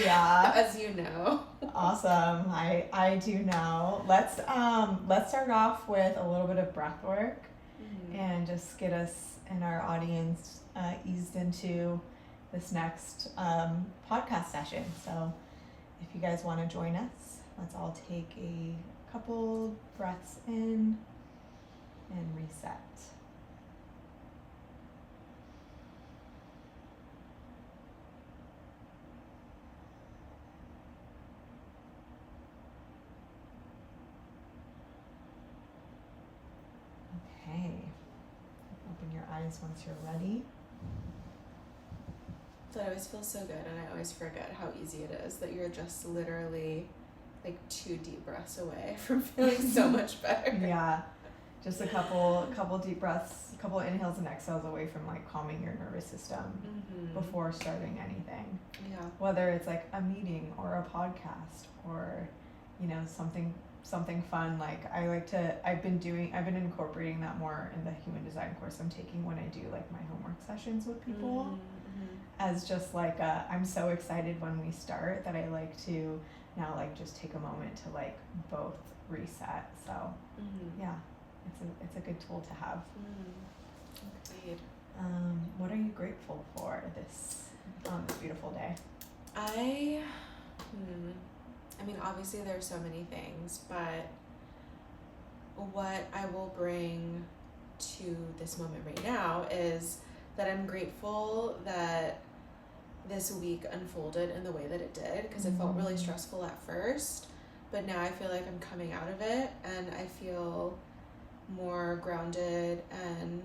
Yeah. As you know. Awesome. I do know. Let's start off with a little bit of breath work and just get us and our audience eased into this next podcast session. So if you guys want to join us, let's all take a couple breaths in and reset. Okay. Open your eyes once you're ready. That always feels so good, and I always forget how easy it is that you're just literally like 2 deep breaths away from feeling so much better. Yeah. Just a couple deep breaths, a couple inhales and exhales away from like calming your nervous system before starting anything. Yeah. Whether it's like a meeting or a podcast or, you know, something fun. Like I've been incorporating that more in the human design course I'm taking when I do like my homework sessions with people. As just like I'm so excited when we start that I like to now like just take a moment to like both reset. So yeah, it's a good tool to have. Agreed. What are you grateful for on this beautiful day? I mean, obviously there's so many things, but what I will bring to this moment right now is that I'm grateful that this week unfolded in the way that it did, because it felt really stressful at first, but now I feel like I'm coming out of it and I feel more grounded and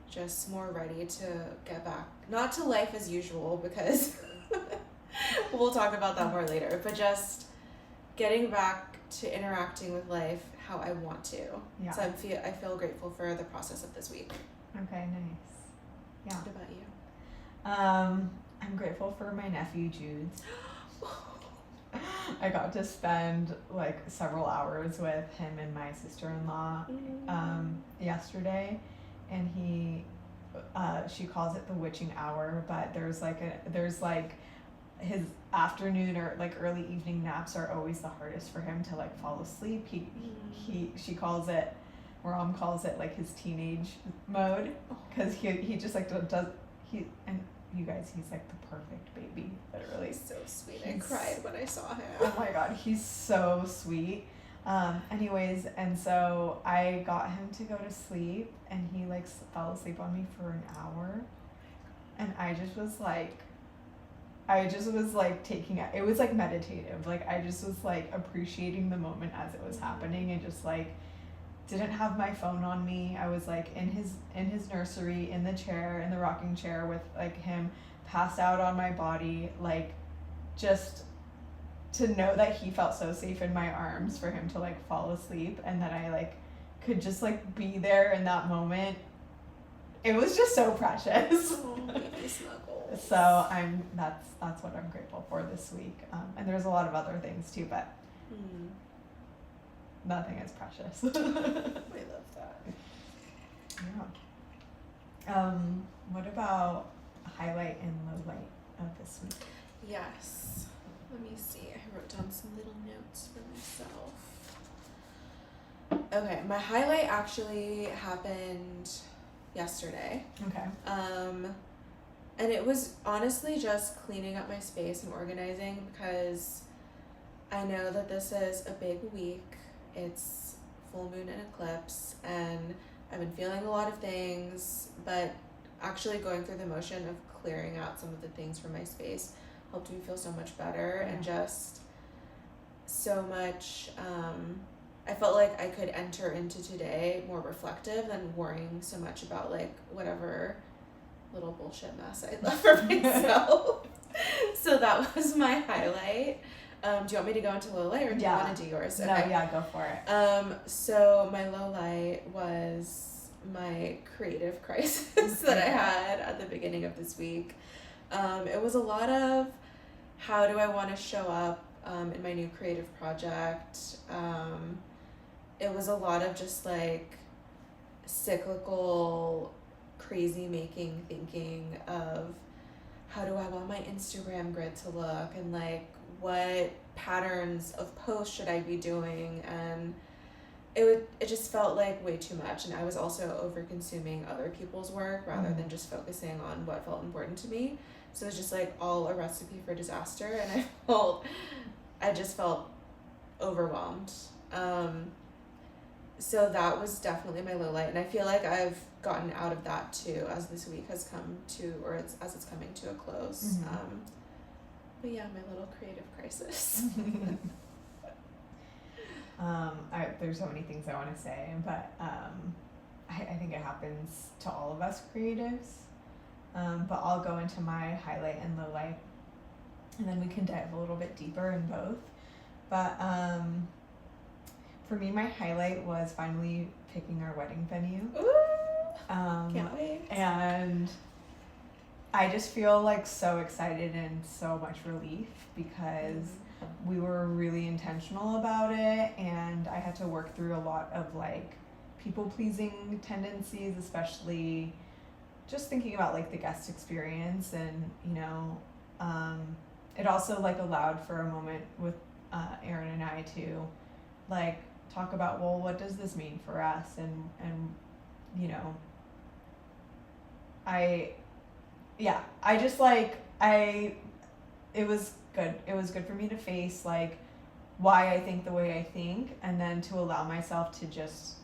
just more ready to get back, not to life as usual, because we'll talk about that more later, but just getting back to interacting with life how I want to. Yeah. So I feel grateful for the process of this week. Okay, nice. Yeah. What about you? I'm grateful for my nephew Jude's. I got to spend like several hours with him and my sister-in-law yesterday, and she calls it the witching hour, but there's like his afternoon or like early evening naps are always the hardest for him to like fall asleep. She calls it, or Mom calls it like his teenage mode, because he just like and you guys, he's like the perfect baby, literally. He's so sweet. I cried when I saw him. Oh my god, he's so sweet. Anyways, and so I got him to go to sleep, and he like fell asleep on me for an hour, and I just was like taking it. It was like meditative. Like I just was like appreciating the moment as it was happening, and just like didn't have my phone on me. I was like in his nursery, in the rocking chair with like him passed out on my body, like just to know that he felt so safe in my arms for him to like fall asleep, and that I like could just like be there in that moment. It was just so precious. So that's what I'm grateful for this week. And there's a lot of other things too, but nothing is precious. I love that. Yeah. What about highlight and low light of this week? Yes. Let me see. I wrote down some little notes for myself. Okay, my highlight actually happened yesterday. Okay. And it was honestly just cleaning up my space and organizing, because I know that this is a big week. It's full moon and eclipse, and I've been feeling a lot of things, but actually going through the motion of clearing out some of the things from my space helped me feel so much better. And just so much, I felt like I could enter into today more reflective than worrying so much about like whatever little bullshit mess I left for myself. So that was my highlight. Do you want me to go into low light, or do you want to do yours? Okay. No, yeah, go for it. So my low light was my creative crisis that I had at the beginning of this week. It was a lot of how do I want to show up in my new creative project. It was a lot of just like cyclical crazy making thinking of how do I want my Instagram grid to look, and like what patterns of posts should I be doing, and it just felt like way too much, and I was also over consuming other people's work rather than just focusing on what felt important to me. So it was just like all a recipe for disaster, and I just felt overwhelmed. So that was definitely my low light, and I feel like I've gotten out of that too as this week has come to, or as it's coming to a close. But yeah, my little creative crisis. There's so many things I want to say, but I think it happens to all of us creatives. But I'll go into my highlight and low light, and then we can dive a little bit deeper in both. But for me, my highlight was finally picking our wedding venue. Ooh, can't wait. And I just feel like so excited and so much relief because we were really intentional about it, and I had to work through a lot of like people pleasing tendencies, especially just thinking about like the guest experience. And it also like allowed for a moment with Aaron and I to like talk about, well, what does this mean for us, and it was good. It was good for me to face like why I think the way I think, and then to allow myself to just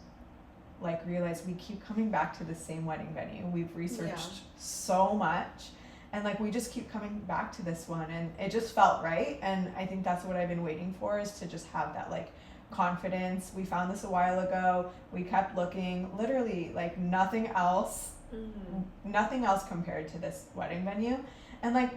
like realize we keep coming back to the same wedding venue. We've researched so much, and like we just keep coming back to this one, and it just felt right. And I think that's what I've been waiting for, is to just have that like confidence. We found this a while ago. We kept looking, literally like nothing else compared to this wedding venue. And like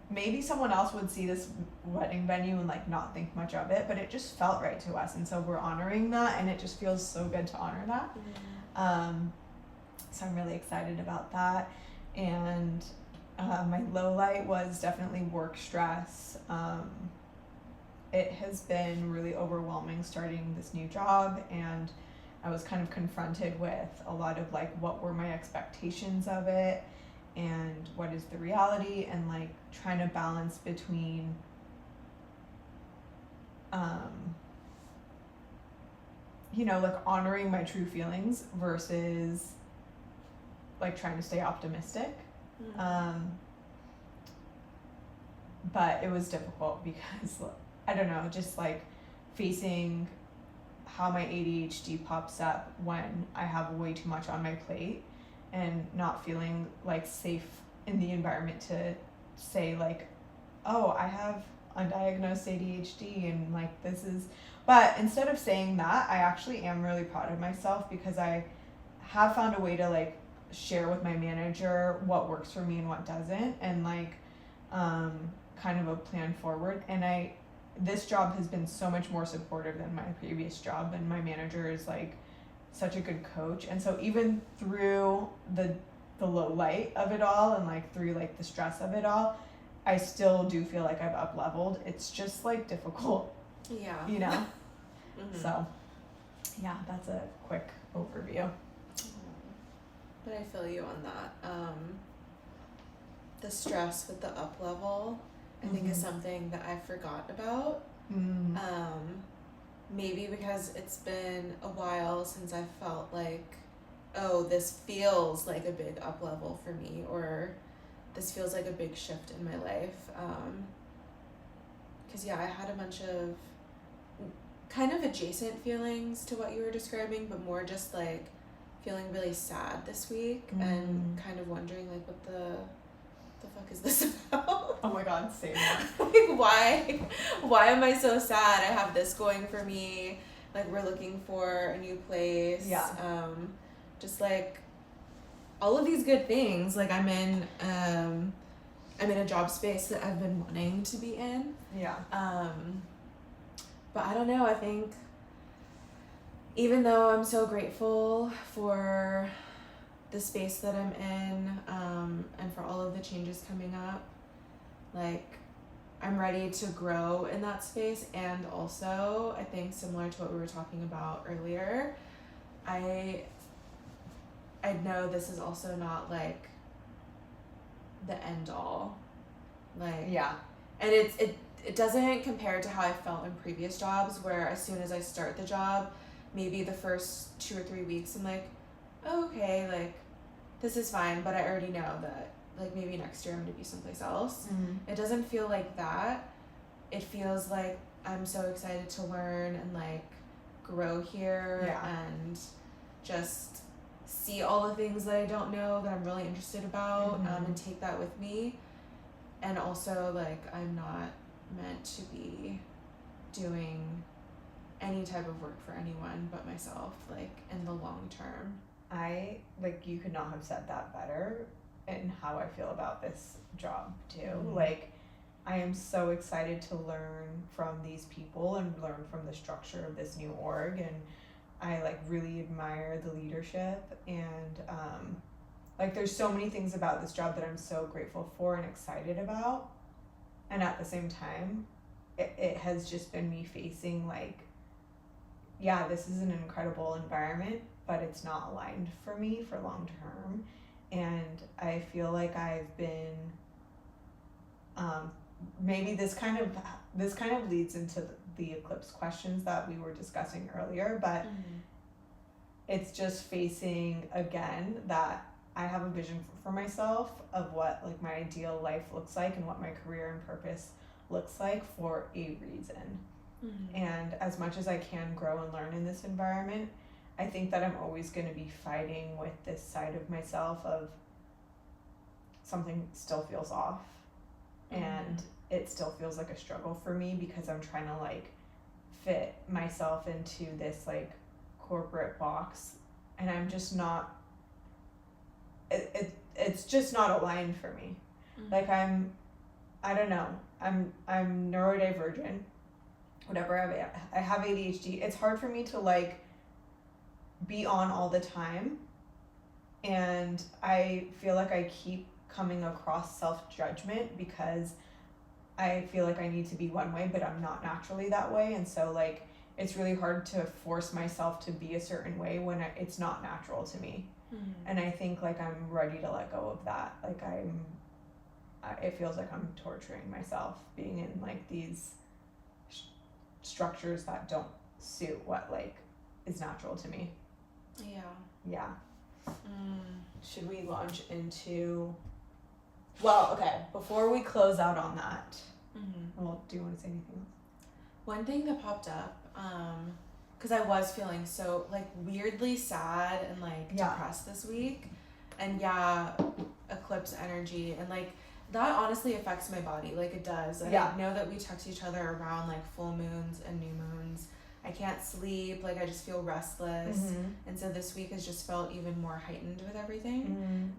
maybe someone else would see this wedding venue and like not think much of it, but it just felt right to us, and so we're honoring that, and it just feels so good to honor that. So I'm really excited about that. And my low light was definitely work stress. It has been really overwhelming starting this new job, and I was kind of confronted with a lot of like what were my expectations of it and what is the reality, and like trying to balance between like honoring my true feelings versus like trying to stay optimistic. But it was difficult because I don't know, just like facing how my ADHD pops up when I have way too much on my plate, and not feeling like safe in the environment to say like, oh, I have undiagnosed ADHD and like this is, but instead of saying that, I actually am really proud of myself because I have found a way to like share with my manager what works for me and what doesn't, and like kind of a plan forward. And this job has been so much more supportive than my previous job, and my manager is like such a good coach. And so even through the low light of it all, and like through like the stress of it all, I still do feel like I've up leveled. It's just like difficult, So yeah, that's a quick overview. But I feel you on that. The stress with the up level, I think, is something that I forgot about. Maybe because it's been a while since I felt like, oh, this feels like a big up level for me, or this feels like a big shift in my life. Because I had a bunch of kind of adjacent feelings to what you were describing, but more just like feeling really sad this week and kind of wondering like what the fuck is this about? Oh my god, same one. Like why am I so sad? I have this going for me. Like we're looking for a new place. Just like all of these good things. Like I'm in a job space that I've been wanting to be in. But I don't know, I think even though I'm so grateful for the space that I'm in, and for all of the changes coming up, like I'm ready to grow in that space. And also I think similar to what we were talking about earlier, I know this is also not like the end all. Like, yeah. and it doesn't compare to how I felt in previous jobs, where as soon as I start the job, maybe the first 2 or 3 weeks I'm like, oh, okay, like this is fine, but I already know that like maybe next year I'm gonna be someplace else. It doesn't feel like that. It feels like I'm so excited to learn and like grow here, Yeah. and just see all the things that I don't know that I'm really interested about, and take that with me. And also, like, I'm not meant to be doing any type of work for anyone but myself, like, in the long term. You could not have said that better in how I feel about this job too. Mhm. Like, I am so excited to learn from these people and learn from the structure of this new org, and I like really admire the leadership, and like there's so many things about this job that I'm so grateful for and excited about, and at the same time it has just been me facing like, yeah, this is an incredible environment, but it's not aligned for me for long term. And I feel like I've been maybe this kind of leads into the eclipse questions that we were discussing earlier, but it's just facing again that I have a vision for myself of what like my ideal life looks like and what my career and purpose looks like for a reason. And as much as I can grow and learn in this environment, I think that I'm always going to be fighting with this side of myself of something still feels off, and it still feels like a struggle for me because I'm trying to like fit myself into this like corporate box, and I'm just not it's just not aligned for me. Like I don't know, I'm neurodivergent, whatever. I have ADHD. It's hard for me to like be on all the time, and I feel like I keep coming across self-judgment because I feel like I need to be one way, but I'm not naturally that way. And so like it's really hard to force myself to be a certain way when it's not natural to me. And I think like I'm ready to let go of that. Like it feels like I'm torturing myself being in like these structures that don't suit what like is natural to me. Yeah. Should we launch into, well, okay, before we close out on that, well, do you want to say anything else? One thing that popped up, because I was feeling so like weirdly sad and like depressed this week, and eclipse energy, and like that honestly affects my body, like it does. I know that we text each other around like full moons and new moons. I can't sleep, like I just feel restless, and so this week has just felt even more heightened with everything.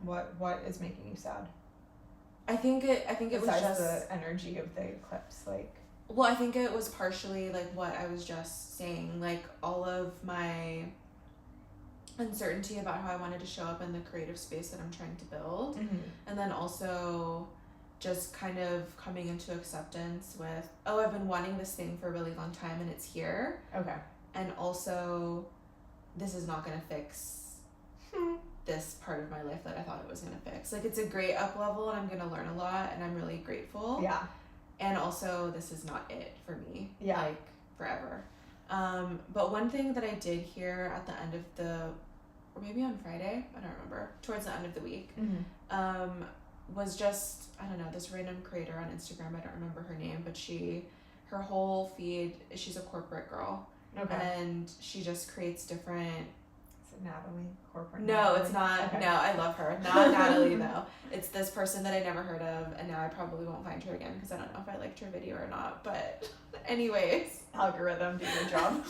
What is making you sad? I think it was just the energy of the eclipse, like. Well, I think it was partially like what I was just saying, like all of my uncertainty about how I wanted to show up in the creative space that I'm trying to build, and then also just kind of coming into acceptance with, oh, I've been wanting this thing for a really long time and it's here. Okay. And also, this is not going to fix this part of my life that I thought it was going to fix. Like, it's a great up level and I'm going to learn a lot and I'm really grateful. Yeah. And also, this is not it for me. Yeah. Like, forever. But one thing that I did hear at the end of or maybe on Friday, I don't remember, towards the end of the week, was just, I don't know, this random creator on Instagram, I don't remember her name, but her whole feed, she's a corporate girl. Okay. And she just creates different... Is it Natalie? Corporate No, Natalie? It's not. Okay. No, I love her. Not Natalie, though. It's this person that I never heard of, and now I probably won't find her again because I don't know if I liked her video or not, but anyways. Algorithm, do your job.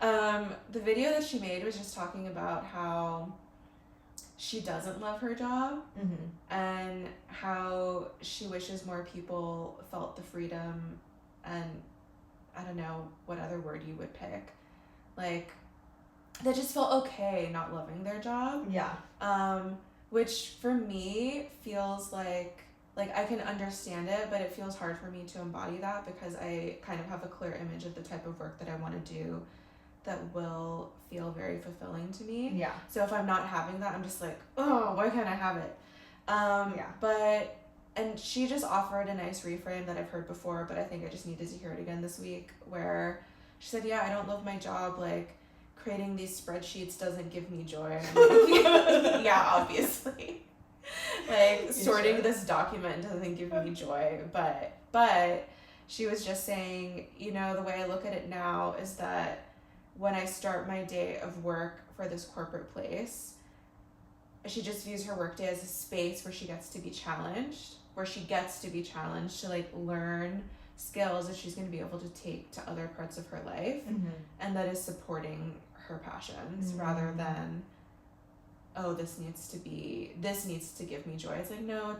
The video that she made was just talking about how she doesn't love her job, and how she wishes more people felt the freedom, and I don't know what other word you would pick, like that just felt okay not loving their job. Yeah. Which for me feels like I can understand it, but it feels hard for me to embody that because I kind of have a clear image of the type of work that I want to do that will feel very fulfilling to me. Yeah. So if I'm not having that, I'm just like, oh, why can't I have it? Yeah. But and she just offered a nice reframe that I've heard before, but I think I just needed to hear it again this week, where she said, yeah, I don't love my job, like, creating these spreadsheets doesn't give me joy. And I'm like, yeah, obviously. Like, sorting this document doesn't give me joy, but she was just saying, you know, the way I look at it now is that when I start my day of work for this corporate place, she just views her workday as a space where she gets to be challenged, to like learn skills that she's going to be able to take to other parts of her life, and that is supporting her passions rather than, oh, this needs to give me joy. It's like, no,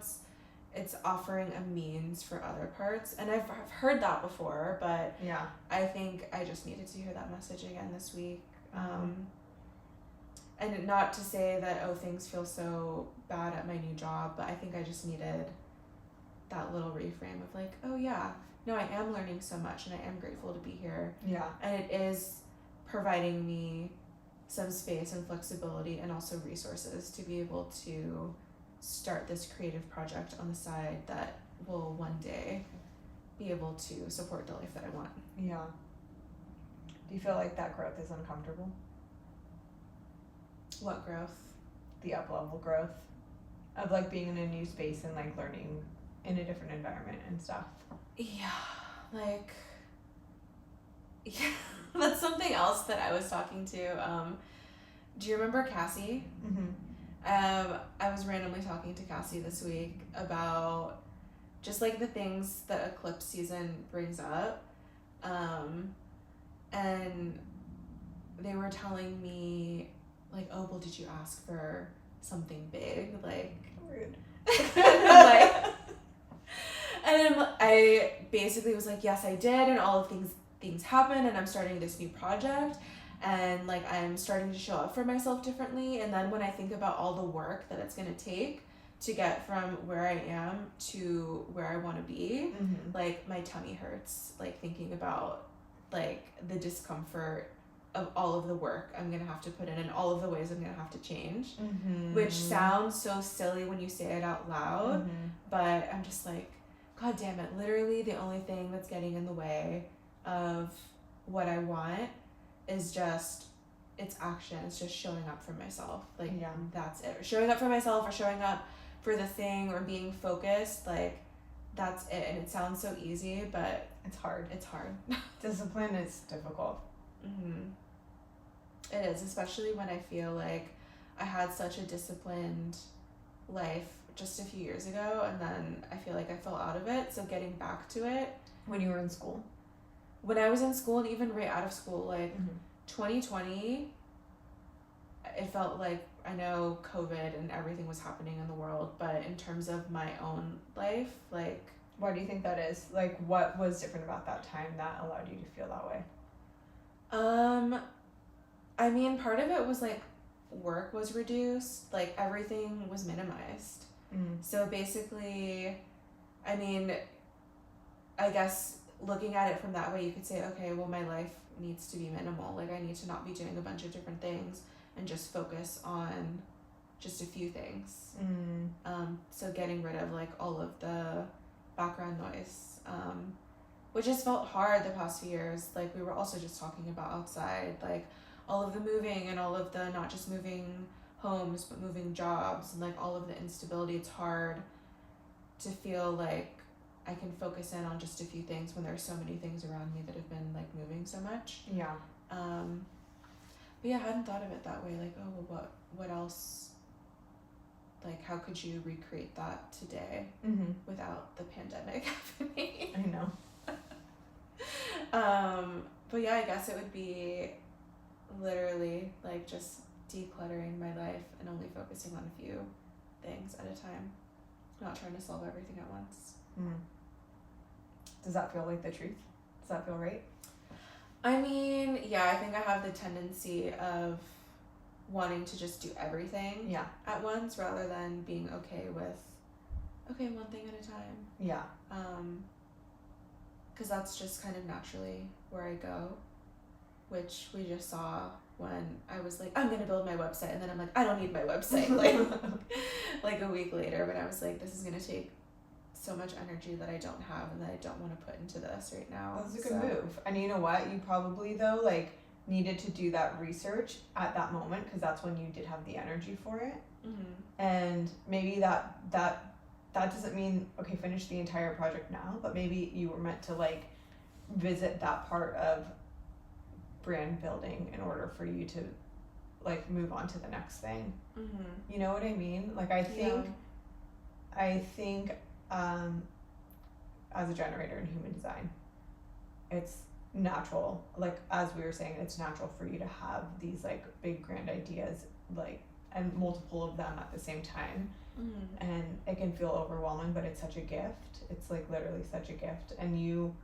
it's offering a means for other parts. And I've heard that before, but yeah, I think I just needed to hear that message again this week. And not to say that, oh, things feel so bad at my new job, but I think I just needed that little reframe of like, oh yeah, no, I am learning so much and I am grateful to be here. Yeah. And it is providing me some space and flexibility and also resources to be able to start this creative project on the side that will one day be able to support the life that I want. Yeah. Do you feel like that growth is uncomfortable? What growth? The up-level growth of like being in a new space and like learning in a different environment and stuff. Yeah, like, yeah, that's something else that I was talking to. Do you remember Cassie? I was randomly talking to Cassie this week about just like the things that eclipse season brings up. And they were telling me like, oh, well, did you ask for something big? Like, rude. Like, and I basically was like, yes, I did, and all of things happened, and I'm starting this new project, and like I'm starting to show up for myself differently. And then when I think about all the work that it's gonna take to get from where I am to where I want to be, like my tummy hurts, like thinking about like the discomfort of all of the work I'm gonna have to put in and all of the ways I'm gonna have to change, which sounds so silly when you say it out loud, but I'm just like, God damn it, literally the only thing that's getting in the way of what I want is just, it's action. It's just showing up for myself. Like, yeah, that's it. Or showing up for myself or showing up for the thing or being focused, like, that's it. And it sounds so easy, but it's hard. It's hard. Discipline is difficult. It is, especially when I feel like I had such a disciplined life just a few years ago, and then I feel like I fell out of it. So getting back to it. When you were in school? When I was in school and even right out of school, like 2020, it felt like, I know COVID and everything was happening in the world, but in terms of my own life, like... Why do you think that is? Like, what was different about that time that allowed you to feel that way? I mean, part of it was like work was reduced, like everything was minimized. So basically, I mean, I guess looking at it from that way, you could say, okay, well, my life needs to be minimal. Like, I need to not be doing a bunch of different things and just focus on just a few things. So getting rid of like all of the background noise, which has felt hard the past few years. Like, we were also just talking about outside, like all of the moving and all of the not just moving homes but moving jobs and like all of the instability. It's hard to feel like I can focus in on just a few things when there's so many things around me that have been like moving so much. Yeah. But yeah, I hadn't thought of it that way. Like, oh, well, what else? Like, how could you recreate that today without the pandemic happening? I know. But yeah, I guess it would be literally like just decluttering my life and only focusing on a few things at a time, not trying to solve everything at once. Does that feel like the truth? Does that feel right? I mean, yeah, I think I have the tendency of wanting to just do everything at once rather than being okay with, okay, one thing at a time. Yeah. Because that's just kind of naturally where I go, which we just saw when I was like, I'm going to build my website. And then I'm like, I don't need my website. Like a week later when I was like, this is going to take so much energy that I don't have and that I don't want to put into this right now. That's a good move. And you know what? You probably though like needed to do that research at that moment because that's when you did have the energy for it. And maybe that doesn't mean okay, finish the entire project now, but maybe you were meant to like visit that part of brand building in order for you to like move on to the next thing. You know what I mean? Like I think as a generator in human design, it's natural, like as we were saying, it's natural for you to have these like big grand ideas, like, and multiple of them at the same time. And it can feel overwhelming, but it's such a gift. It's like literally such a gift, and you,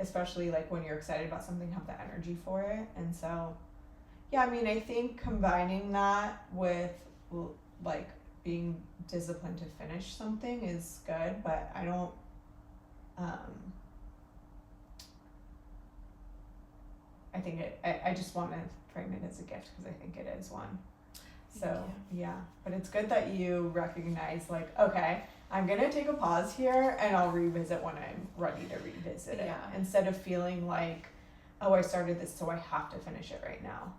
especially like when you're excited about something, have the energy for it. And so yeah, I mean, I think combining that with like being disciplined to finish something is good, but I don't I think I just want to frame it as a gift because I think it is one. So yeah, but it's good that you recognize like, okay, I'm gonna take a pause here and I'll revisit when I'm ready to revisit it, instead of feeling like, oh, I started this so I have to finish it right now.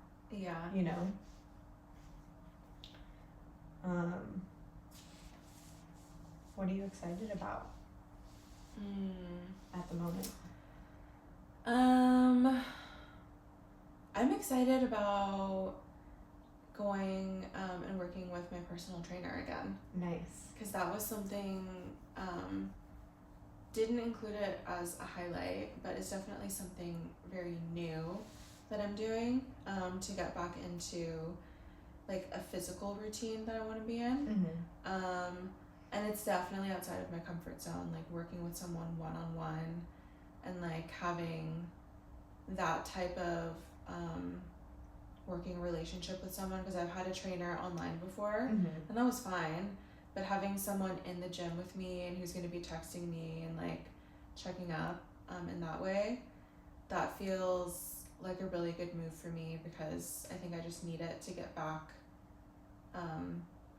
You know. What are you excited about at the moment? I'm excited about going and working with my personal trainer again. Nice. Because that was something, didn't include it as a highlight, but it's definitely something very new that I'm doing to get back into like a physical routine that I want to be in. And it's definitely outside of my comfort zone, like working with someone one-on-one and like having that type of working relationship with someone, because I've had a trainer online before and that was fine, but having someone in the gym with me and who's going to be texting me and like checking up in that way, that feels like a really good move for me, because I think I just need it to get back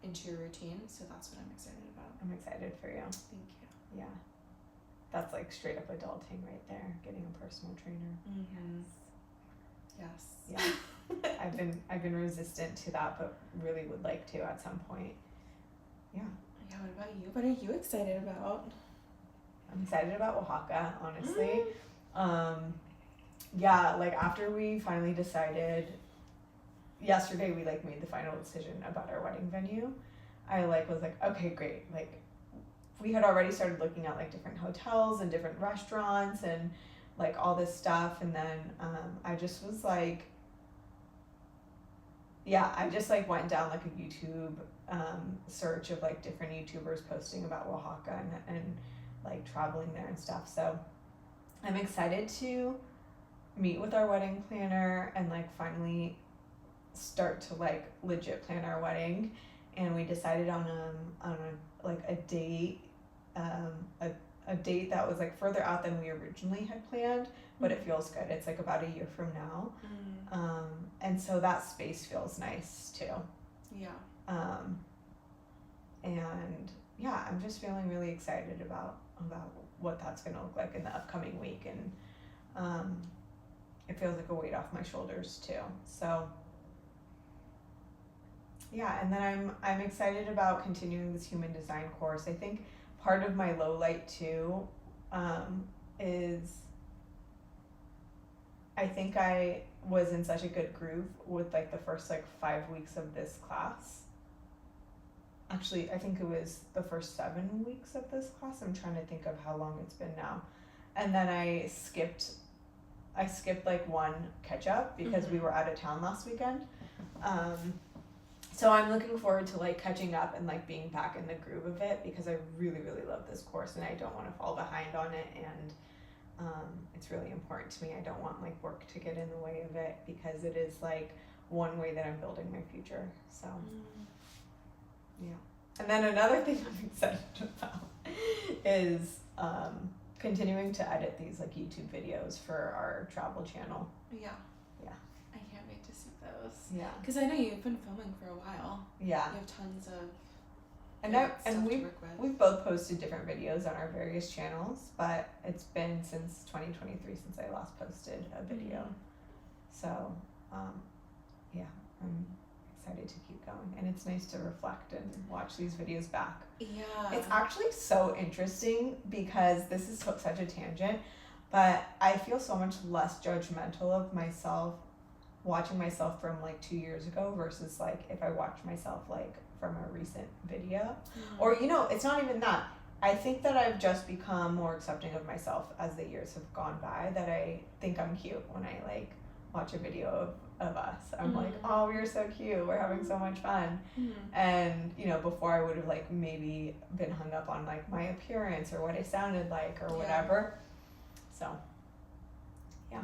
into your routine. So that's what I'm excited about. I'm excited for you. Thank you. Yeah, that's like straight up adulting right there, getting a personal trainer. Yes. Yeah. I've been resistant to that, but really would like to at some point. Yeah. What about you? What are you excited about? I'm excited about Oaxaca, honestly. Yeah, like after we finally decided yesterday, we like made the final decision about our wedding venue. I like was like, okay, great. Like we had already started looking at like different hotels and different restaurants and like all this stuff, and then I just was like, yeah, I just like went down like a YouTube search of like different YouTubers posting about Oaxaca and like traveling there and stuff. So I'm excited to meet with our wedding planner and like finally start to like legit plan our wedding. And we decided on a date, a date that was like further out than we originally had planned, but it feels good. It's like about a year from now. And so that space feels nice too. And yeah, I'm just feeling really excited about what that's gonna look like in the upcoming week, and it feels like a weight off my shoulders too. So yeah, and then I'm excited about continuing this human design course. I think part of my low light too is I think I was in such a good groove with like the first like 5 weeks of this class. Actually, I think it was the first 7 weeks of this class. I'm trying to think of how long it's been now. And then I skipped like one catch up because we were out of town last weekend. So I'm looking forward to like catching up and like being back in the groove of it, because I really, really love this course and I don't want to fall behind on it, and it's really important to me. I don't want like work to get in the way of it, because it is like one way that I'm building my future. So yeah. And then another thing I'm excited about is continuing to edit these like YouTube videos for our travel channel. Yeah. I can't wait to see those. Yeah. Because I know you've been filming for a while. Yeah. You have tons of And great stuff to we've work with. we've both posted different videos on our various channels, but it's been since 2023 since I last posted a video. So, yeah, I'm excited to keep going, and it's nice to reflect and watch these videos back. Yeah. It's actually so interesting because this is such a tangent, but I feel so much less judgmental of myself watching myself from like 2 years ago versus like if I watch myself like from a recent video. Or it's not even that. I think that I've just become more accepting of myself as the years have gone by, that I think I'm cute when I like watch a video of us. I'm like, oh, we're so cute, we're having so much fun. And before I would have like maybe been hung up on like my appearance or what I sounded like or whatever. So yeah.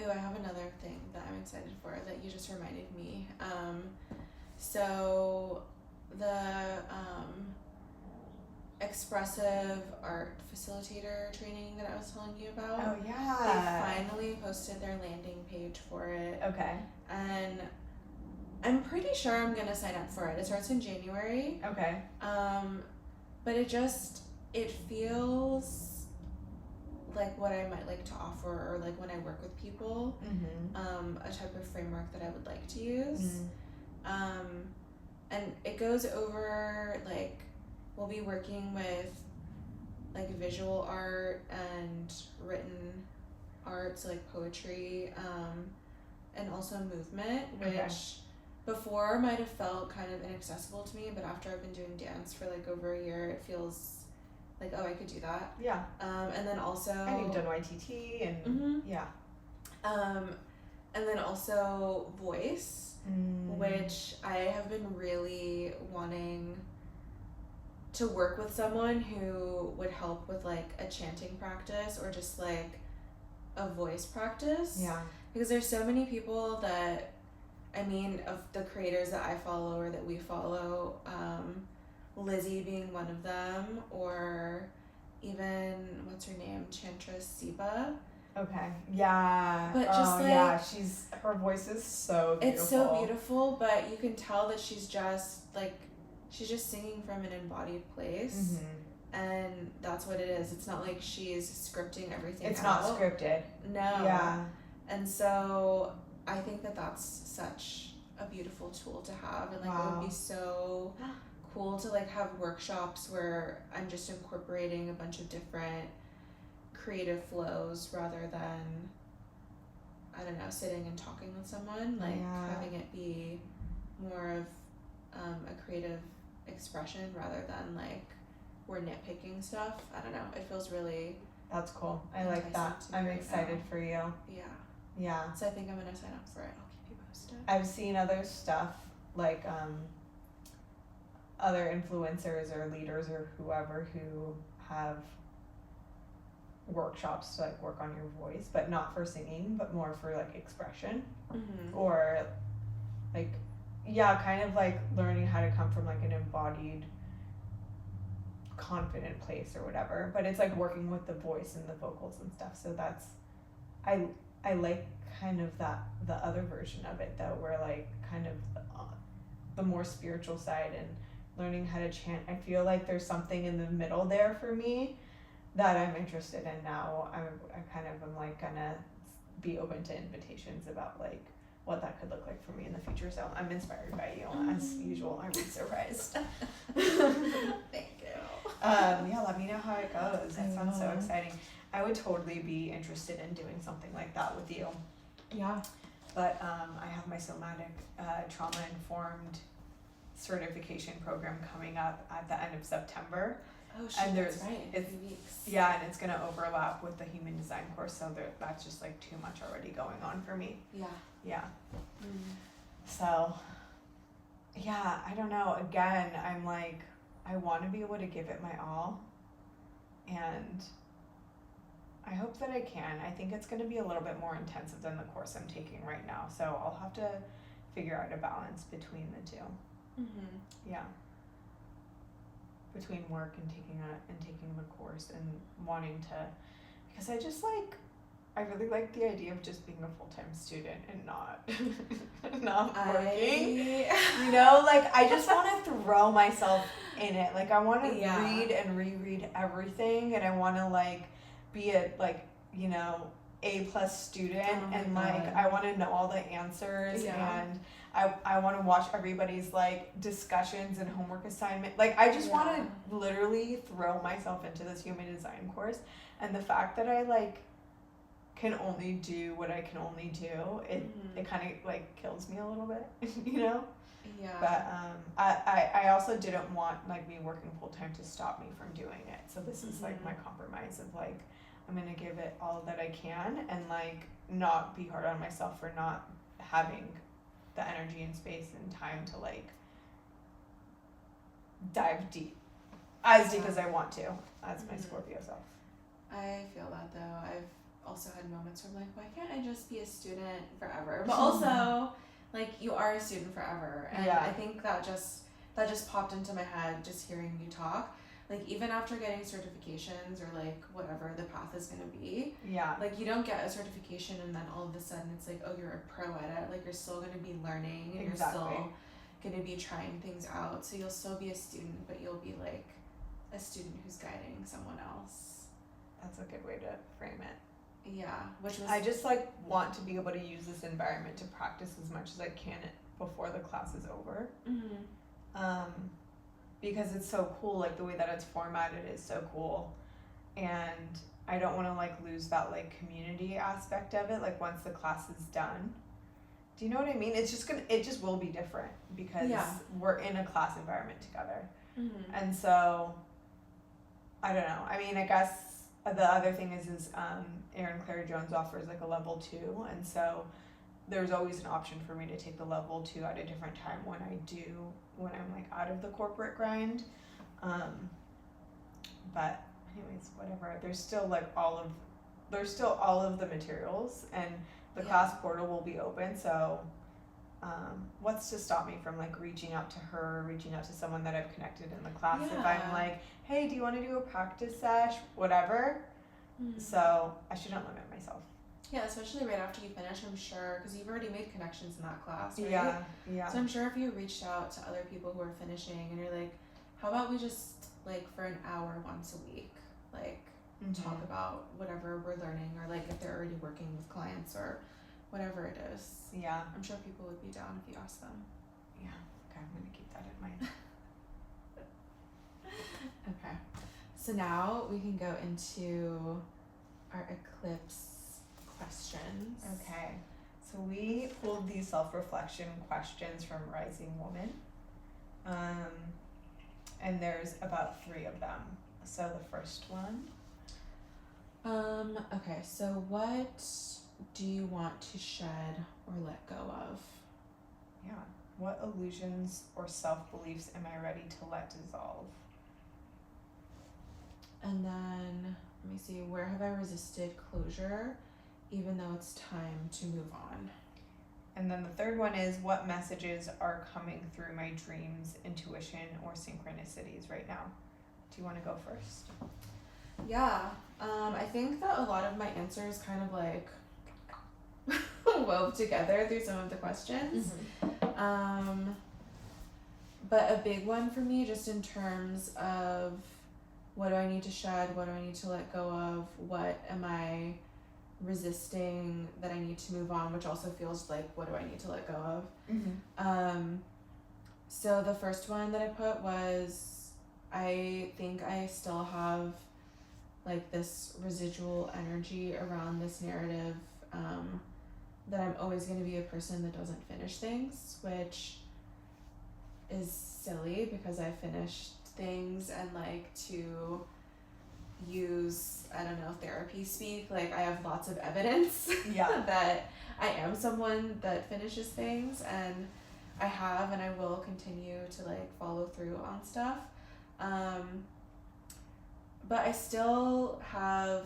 Ooh, I have another thing that I'm excited for that you just reminded me. So the expressive art facilitator training that I was telling you about. Oh yeah. They finally posted their landing page for it. Okay. And I'm pretty sure I'm gonna sign up for it. It starts in January. Okay. But it feels like what I might like to offer, or like when I work with people, a type of framework that I would like to use. And it goes over like, we'll be working with like visual art and written art, so like poetry, and also movement, which before might have felt kind of inaccessible to me, but after I've been doing dance for like over a year, it feels like, oh, I could do that. Yeah. And then also, and you've done YTT and yeah. And then also voice, which I have been really wanting to work with someone who would help with like a chanting practice or just like a voice practice. Yeah. Because there's so many people that, I mean, of the creators that I follow or that we follow, Lizzie being one of them, or even, what's her name, Chantress Siba. Okay. Yeah. But just yeah, her voice is so beautiful. It's so beautiful, but you can tell that she's just singing from an embodied place. And that's what it is. It's not like she's scripting everything It's out. not scripted. No. Yeah. And so I think that that's such a beautiful tool to have, and like it would be so cool to like have workshops where I'm just incorporating a bunch of different creative flows rather than, I don't know, sitting and talking with someone, like having it be more of a creative expression rather than like we're nitpicking stuff. I don't know, it feels really, that's cool. I like that. I'm excited for you. Yeah. So I think I'm gonna sign up for it. I'll keep you posted. I've seen other stuff like other influencers or leaders or whoever who have workshops to like work on your voice, but not for singing, but more for like expression, or like kind of like learning how to come from like an embodied, confident place or whatever. But it's like working with the voice and the vocals and stuff. So that's I like kind of the other version of it though, where like kind of the more spiritual side and learning how to chant. I feel like there's something in the middle there for me that I'm interested in now. I kind of am like gonna be open to invitations about like what that could look like for me in the future. So I'm inspired by you as usual. I'm surprised. Thank you. Yeah, let me know how it goes. That sounds so exciting. I would totally be interested in doing something like that with you. Yeah. But I have my somatic trauma-informed certification program coming up at the end of September. Oh, shit, and that's right, in a few weeks. Yeah, and it's going to overlap with the human design course, so that's just like too much already going on for me. Yeah. So, yeah, I don't know. Again, I'm like, I want to be able to give it my all, and I hope that I can. I think it's going to be a little bit more intensive than the course I'm taking right now, so I'll have to figure out a balance between the two. Yeah. Between work and taking the course and wanting to, because I really like the idea of just being a full-time student and not not working. You know, like I just want to throw myself in it. Like I want to read and reread everything, and I want to like be a like, you know, A+ student, and like I want to know all the answers, and I want to watch everybody's like discussions and homework assignment. Like I just want to literally throw myself into this human design course, and the fact that I like can only do what I can only do, it kind of like kills me a little bit, you know? Yeah. But I also didn't want like me working full time to stop me from doing it. So this is like my compromise of like I'm gonna give it all that I can, and like not be hard on myself for not having the energy and space and time to like dive deep as deep as I want to as my Scorpio self. I feel that though. I've also had moments where I'm like, why can't I just be a student forever? But also, like, you are a student forever, and I think that just popped into my head just hearing you talk. Like, even after getting certifications or like whatever the path is gonna be, like you don't get a certification and then all of a sudden it's like, oh, you're a pro at it. Like, you're still gonna be learning, and you're still gonna be trying things out. So you'll still be a student, but you'll be like a student who's guiding someone else. That's a good way to frame it. Yeah, which was... I just like want to be able to use this environment to practice as much as I can before the class is over. Because it's so cool, like the way that it's formatted is so cool, and I don't want to like lose that like community aspect of it. Like once the class is done, do you know what I mean? It just will be different because we're in a class environment together, and so I don't know. I mean, I guess the other thing is Erin Claire Jones offers like a level 2, and so there's always an option for me to take the level 2 at a different time when I'm like out of the corporate grind. But anyways, whatever. There's still all of the materials, and the class portal will be open. So what's to stop me from like reaching out to her, reaching out to someone that I've connected in the class if I'm like, hey, do you want to do a practice sesh, whatever. So I shouldn't limit myself. Yeah, especially right after you finish, I'm sure, because you've already made connections in that class, right? Yeah. So I'm sure if you reached out to other people who are finishing and you're like, how about we just, like, for an hour once a week, like, talk about whatever we're learning, or, like, if they're already working with clients or whatever it is. Yeah. I'm sure people would be down if you asked them. Yeah. Okay, I'm going to keep that in mind. Okay. So now we can go into our eclipse questions. Okay, so we pulled these self-reflection questions from Rising Woman, and there's about 3 of them. So the first one. Okay, so what do you want to shed or let go of? Yeah, what illusions or self-beliefs am I ready to let dissolve? And then, let me see, where have I resisted closure, even though it's time to move on? And then the third one is, what messages are coming through my dreams, intuition, or synchronicities right now? Do you want to go first? Yeah, I think that a lot of my answers kind of like wove together through some of the questions. But a big one for me, just in terms of what do I need to shed, what do I need to let go of, what am I resisting that I need to move on, which also feels like what do I need to let go of. So the first one that I put was, I think I still have like this residual energy around this narrative that I'm always going to be a person that doesn't finish things, which is silly because I finished things and like to use, I don't know, therapy speak, like I have lots of evidence that I am someone that finishes things, and I have and I will continue to like follow through on stuff. But I still have,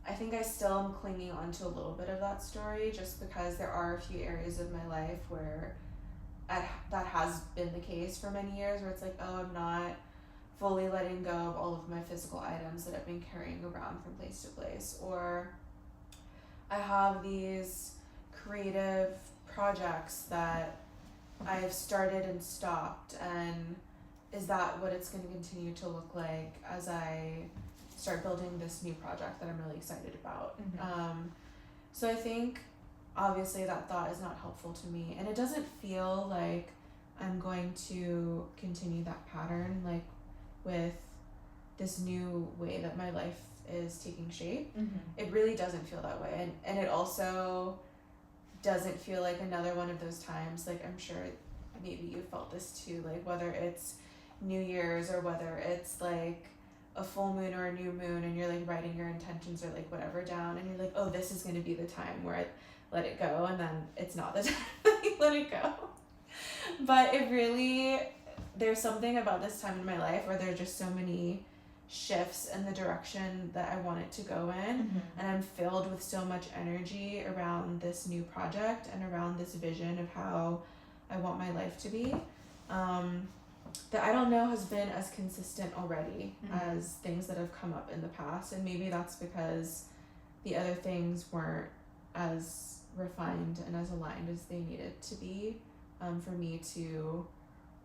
I think I still am clinging on to a little bit of that story, just because there are a few areas of my life where that has been the case for many years, where it's like, oh, I'm not fully letting go of all of my physical items that I've been carrying around from place to place, or I have these creative projects that I've started and stopped, and is that what it's going to continue to look like as I start building this new project that I'm really excited about? So I think obviously that thought is not helpful to me, and it doesn't feel like I'm going to continue that pattern, like with this new way that my life is taking shape. It really doesn't feel that way, and it also doesn't feel like another one of those times, like I'm sure maybe you felt this too, like whether it's New Year's or whether it's like a full moon or a new moon, and you're like writing your intentions or like whatever down, and you're like, oh, this is going to be the time where I let it go, and then it's not the time that you let it go. But it really, there's something about this time in my life where there are just so many shifts in the direction that I want it to go in, and I'm filled with so much energy around this new project and around this vision of how I want my life to be, that I don't know has been as consistent already as things that have come up in the past. And maybe that's because the other things weren't as refined and as aligned as they needed to be, for me to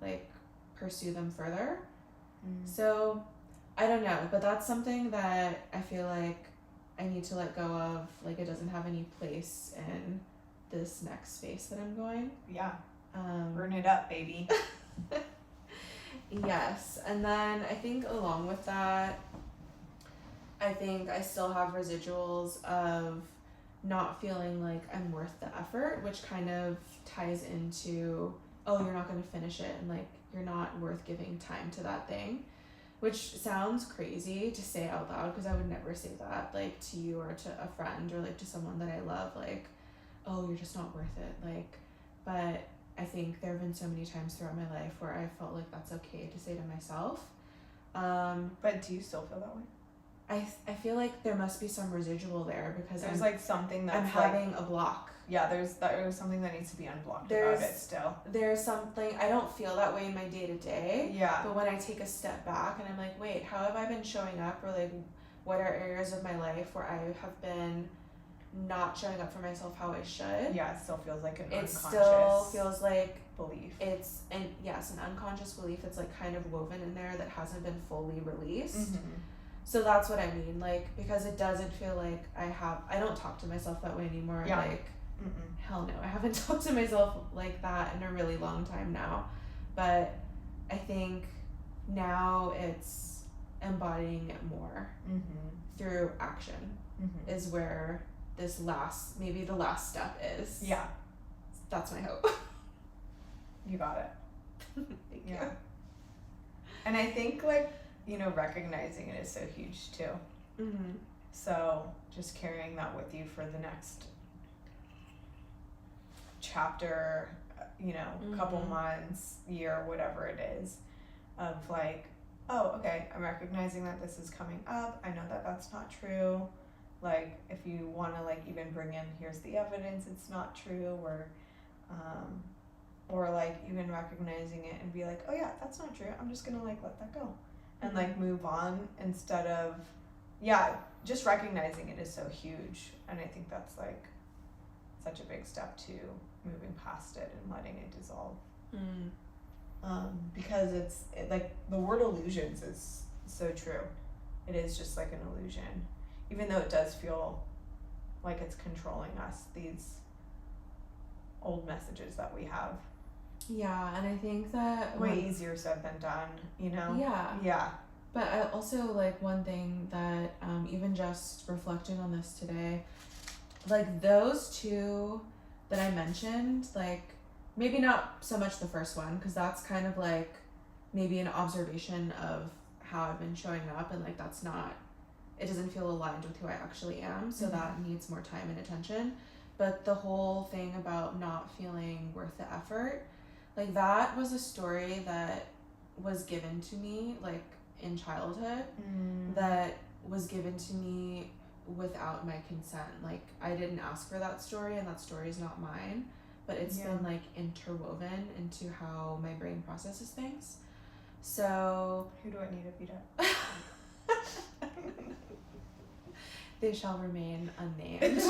like pursue them further. So I don't know, but that's something that I feel like I need to let go of. Like, it doesn't have any place in this next space that I'm going. Yeah. Burn it up, baby. Yes. And then I think along with that, I think I still have residuals of not feeling like I'm worth the effort, which kind of ties into, oh, you're not going to finish it, and like you're not worth giving time to that thing, which sounds crazy to say out loud, because I would never say that like to you or to a friend or like to someone that I love, like, oh, you're just not worth it. Like, but I think there have been so many times throughout my life where I felt like that's okay to say to myself. But do you still feel that way? I feel like there must be some residual there, because there's like something that's I'm having a block. Yeah, there's something that needs to be unblocked There's about it still. There's something, I don't feel that way in my day to day. Yeah. But when I take a step back and I'm like, wait, how have I been showing up? Or like, what are areas of my life where I have been not showing up for myself how I should? Yeah, it still feels like an unconscious. It still feels like belief. It's an unconscious belief. It's like kind of woven in there that hasn't been fully released. So that's what I mean, like, because it doesn't feel like I don't talk to myself that way anymore. Yeah. Like, hell no, I haven't talked to myself like that in a really long time now. But I think now it's embodying it more through action is where maybe the last step is. Yeah. That's my hope. You got it. Thank Yeah. you. And I think, like, you know, recognizing it is so huge too. So just carrying that with you for the next chapter, you know, couple months, year, whatever it is, of like, oh, okay, I'm recognizing that this is coming up. I know that that's not true. Like, if you want to like even bring in, here's the evidence, it's not true, or like even recognizing it and be like, oh yeah, that's not true. I'm just gonna like let that go and like move on, instead of, yeah, just recognizing it is so huge. And I think that's like such a big step to moving past it and letting it dissolve. Because it's like the word illusions is so true. It is just like an illusion, even though it does feel like it's controlling us, these old messages that we have. Yeah, and I think that way easier said than done, you know? Yeah. But I also, like, one thing that even just reflecting on this today, like those two that I mentioned, like maybe not so much the first one, because that's kind of like maybe an observation of how I've been showing up, and like that's not, it doesn't feel aligned with who I actually am, so that needs more time and attention. But the whole thing about not feeling worth the effort, like that was a story that was given to me like in childhood, that was given to me without my consent. Like I didn't ask for that story, and that story is not mine, but it's been like interwoven into how my brain processes things. So who do I need to beat up? They shall remain unnamed.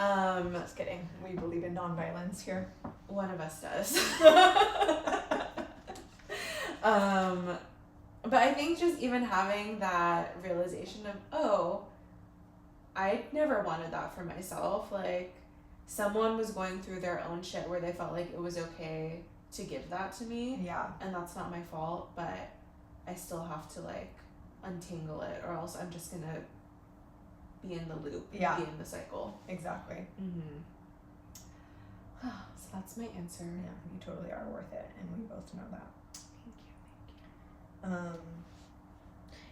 Just kidding. We believe in nonviolence here. One of us does. But I think just even having that realization of, oh, I never wanted that for myself. Like, someone was going through their own shit where they felt like it was okay to give that to me. Yeah. And that's not my fault, but I still have to, like, untangle it, or else I'm just gonna be in the loop, Yeah. be in the cycle. Exactly. So that's my answer. Yeah, you totally are worth it, and we both know that. Thank you.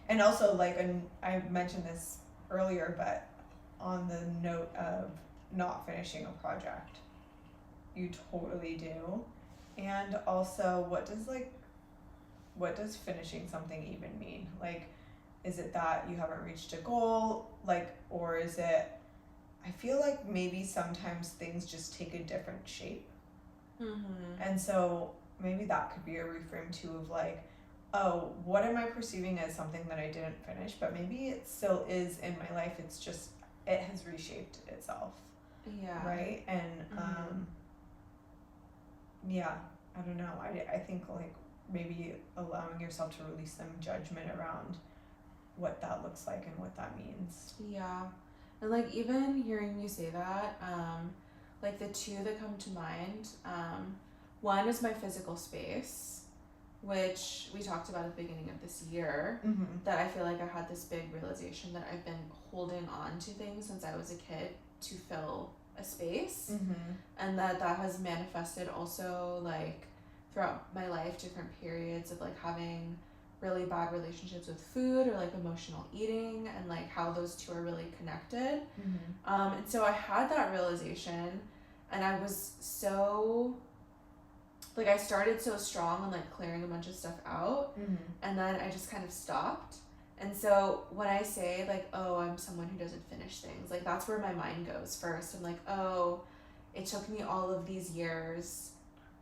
And also, like, and I mentioned this earlier, but on the note of not finishing a project, you totally do. And also, what does finishing something even mean? Like, is it that you haven't reached a goal? Like, or is it, I feel like maybe sometimes things just take a different shape. And so maybe that could be a reframe too of like, oh, what am I perceiving as something that I didn't finish? But maybe it still is in my life. It's just, it has reshaped itself. Yeah. Right? And, yeah, I don't know. I think like maybe allowing yourself to release some judgment around what that looks like and what that means. Yeah. And like even hearing you say that, like the two that come to mind, one is my physical space, which we talked about at the beginning of this year, that I feel like I had this big realization that I've been holding on to things since I was a kid to fill a space, and that has manifested also like throughout my life, different periods of like having really bad relationships with food or like emotional eating, and like how those two are really connected. And so I had that realization, and I was so like, I started so strong and like clearing a bunch of stuff out, and then I just kind of stopped. And so when I say like, oh, I'm someone who doesn't finish things, like that's where my mind goes first. I'm like, oh, it took me all of these years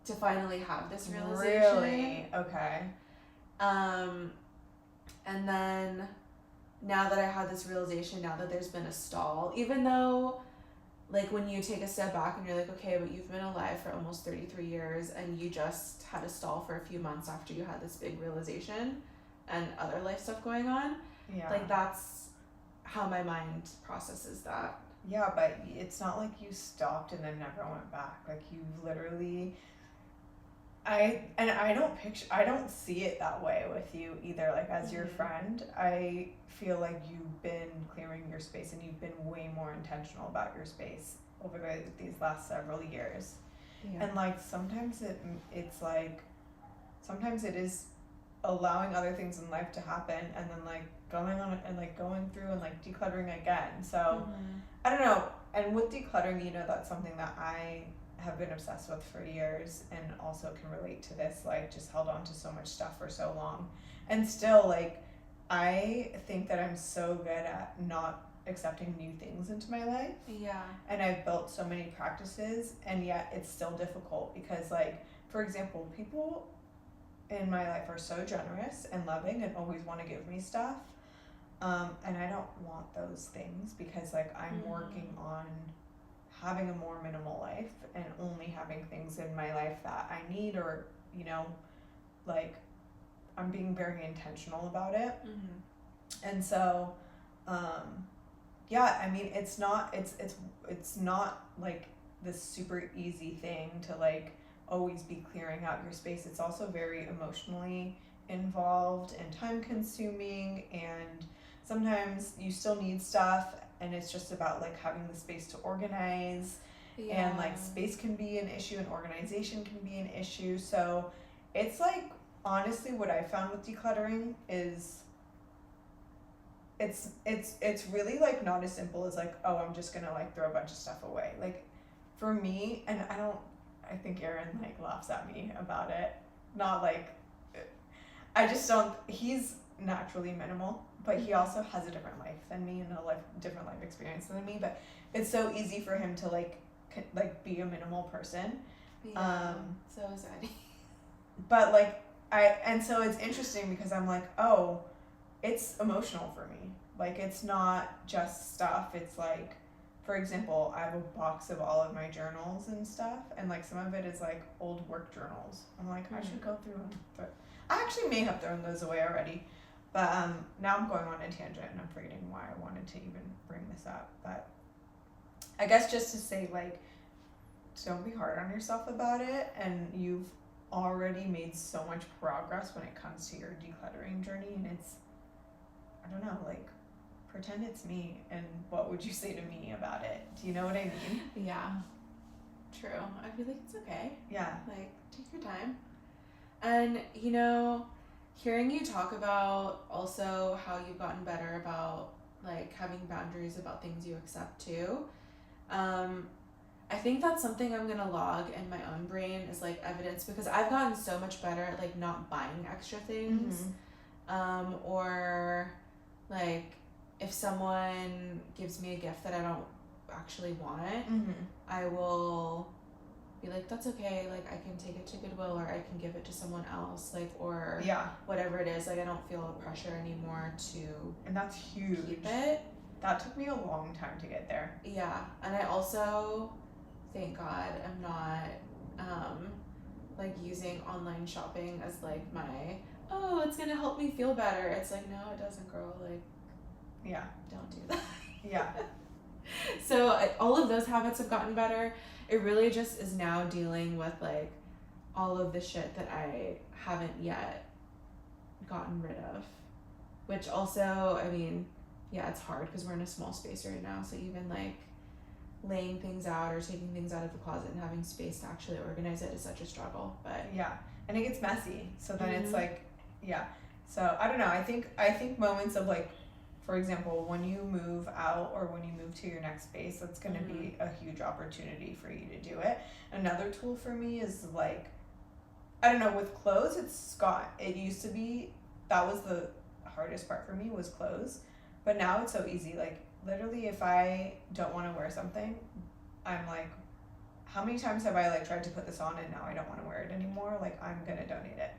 to finally have this realization. Really? Okay. And then now that I had this realization, now that there's been a stall, even though like when you take a step back and you're like, okay, but you've been alive for almost 33 years and you just had a stall for a few months after you had this big realization and other life stuff going on. Yeah. Like that's how my mind processes that. Yeah, but it's not like you stopped and then never went back. Like you literally, I don't see it that way with you either. Like as your friend, I feel like you've been clearing your space and you've been way more intentional about your space over these last several years. Yeah. And like sometimes it's like, sometimes it is allowing other things in life to happen and then like going on and like going through and like decluttering again. So I don't know. And with decluttering, you know, that's something that I have been obsessed with for years and also can relate to this, like just held on to so much stuff for so long. And still like, I think that I'm so good at not accepting new things into my life. Yeah. And I've built so many practices, and yet it's still difficult because like, for example, people in my life are so generous and loving and always want to give me stuff. And I don't want those things because like I'm working on having a more minimal life and only having things in my life that I need, or, you know, like I'm being very intentional about it. And so, yeah, I mean, it's not like this super easy thing to like always be clearing out your space. It's also very emotionally involved and time consuming, and sometimes you still need stuff, and it's just about like having the space to organize. Yeah. And like space can be an issue and organization can be an issue. So it's like, honestly, what I found with decluttering is it's really like not as simple as like, oh, I'm just gonna like throw a bunch of stuff away. Like for me, and I think Aaron like laughs at me about it. Not like, I just don't, he's naturally minimal, but he also has a different life than me and a different life experience than me. But it's so easy for him to like be a minimal person. Yeah, so is Eddie. But like and so it's interesting because I'm like, oh, it's emotional for me. Like it's not just stuff. It's like, for example, I have a box of all of my journals and stuff, and like some of it is like old work journals. I'm like, I should go through them. But I actually may have thrown those away already. But now I'm going on a tangent and I'm forgetting why I wanted to even bring this up. But I guess just to say, like, don't be hard on yourself about it. And you've already made so much progress when it comes to your decluttering journey. And it's, I don't know, like, pretend it's me. And what would you say to me about it? Do you know what I mean? Yeah. True. I feel like it's okay. Yeah. Like, take your time. And, you know, hearing you talk about also how you've gotten better about like having boundaries about things you accept too. I think that's something I'm gonna log in my own brain as like evidence, because I've gotten so much better at like not buying extra things. Or like if someone gives me a gift that I don't actually want, I will be like, that's okay, like I can take it to Goodwill or I can give it to someone else, like, or whatever it is, like I don't feel a pressure anymore to and that's huge. Keep it. That took me a long time to get there. Yeah. And I also, thank God, I'm not like using online shopping as like my, oh, it's gonna help me feel better. It's like, no, it doesn't, girl, like, yeah, don't do that. Yeah. So all of those habits have gotten better. It really just is now dealing with like all of the shit that I haven't yet gotten rid of, which also, I mean, yeah, it's hard because we're in a small space right now. So even like laying things out or taking things out of the closet and having space to actually organize it is such a struggle. But yeah, and it gets messy. So then it's like, yeah. So I don't know. I think moments of like, for example, when you move out or when you move to your next space, that's going to be a huge opportunity for you to do it. Another tool for me is like, I don't know, with clothes, it used to be, that was the hardest part for me, was clothes. But now it's so easy. Like literally if I don't want to wear something, I'm like, how many times have I like tried to put this on and now I don't want to wear it anymore? Like I'm going to donate it.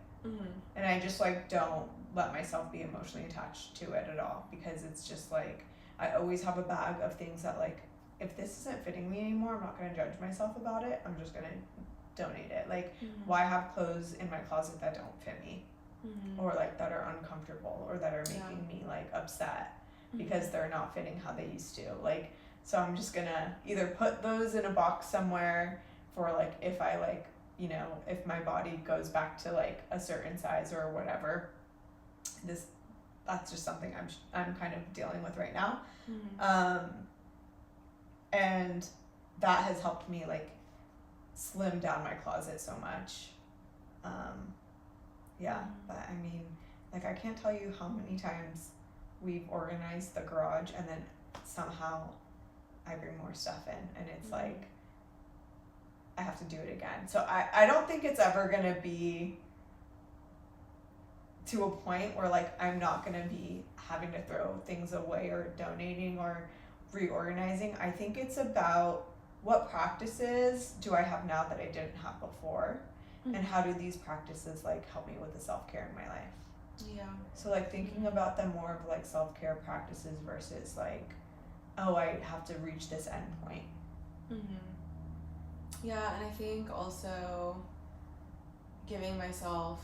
And I just like don't let myself be emotionally attached to it at all, because it's just like I always have a bag of things that like, if this isn't fitting me anymore, I'm not going to judge myself about it. I'm just going to donate it. Like why have clothes in my closet that don't fit me or like that are uncomfortable or that are making me like upset because they're not fitting how they used to. Like, so I'm just going to either put those in a box somewhere for like if I like, you know, if my body goes back to like a certain size or whatever, that's just something I'm kind of dealing with right now. And that has helped me like slim down my closet so much. But I mean, like I can't tell you how many times we've organized the garage and then somehow I bring more stuff in and it's like I have to do it again. So I don't think it's ever gonna be to a point where like I'm not gonna be having to throw things away or donating or reorganizing. I think it's about what practices do I have now that I didn't have before, and how do these practices like help me with the self-care in my life. Yeah. So like thinking about them more of like self-care practices versus like, oh, I have to reach this end point. Yeah, and I think also giving myself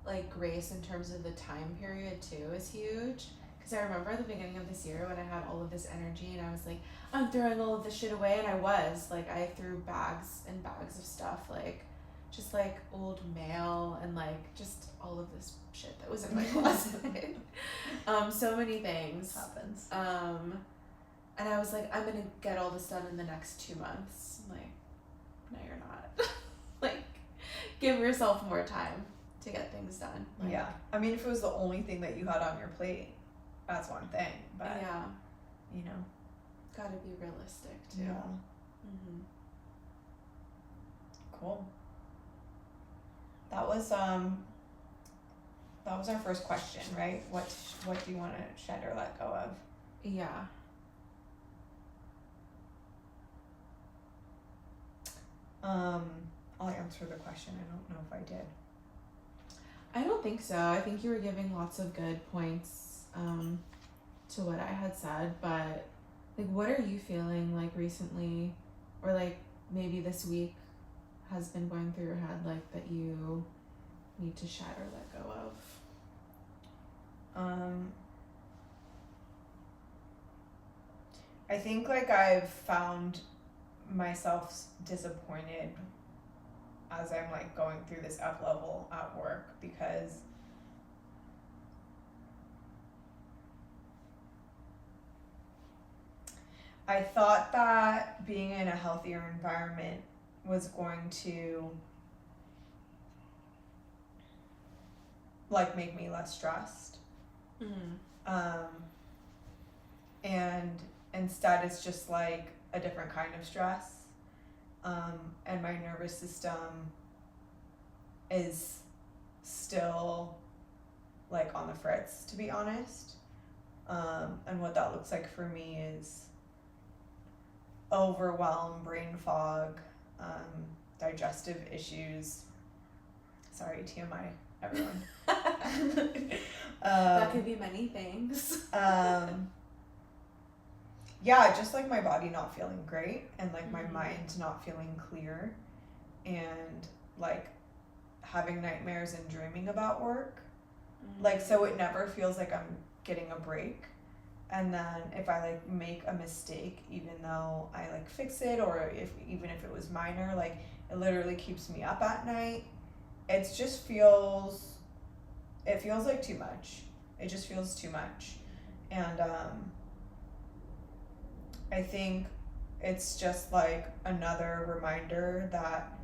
like grace in terms of the time period too is huge. Because I remember at the beginning of this year when I had all of this energy and I was like, I'm throwing all of this shit away, and I was like, I threw bags and bags of stuff, like just like old mail and like just all of this shit that was in my closet. So many things. Happens. And I was like, I'm gonna get all this done in the next 2 months. I'm like, no, you're not. Like, give yourself more time to get things done. Like, yeah. I mean, if it was the only thing that you had on your plate, that's one thing. But, yeah. You know. Gotta be realistic, too. Yeah. Cool. That was our first question, right? What do you want to shed or let go of? Yeah. I'll answer the question. I don't know if I did. I don't think so. I think you were giving lots of good points to what I had said, but Like, what are you feeling like recently, or like maybe this week has been going through your head, like that you need to shed or let go of? I think like I've found myself disappointed as I'm like going through this up level at work, because I thought that being in a healthier environment was going to like make me less stressed. And instead it's just like a different kind of stress. And my nervous system is still like on the fritz, to be honest. And what that looks like for me is overwhelm, brain fog, digestive issues. Sorry, TMI, everyone. That could be many things. Yeah, just like my body not feeling great, and like my mind not feeling clear, and like having nightmares and dreaming about work. Like, so it never feels like I'm getting a break. And then if I like make a mistake, even though I like fix it, or even if it was minor, like it literally keeps me up at night. It feels like too much. It just feels too much. And I think it's just like another reminder that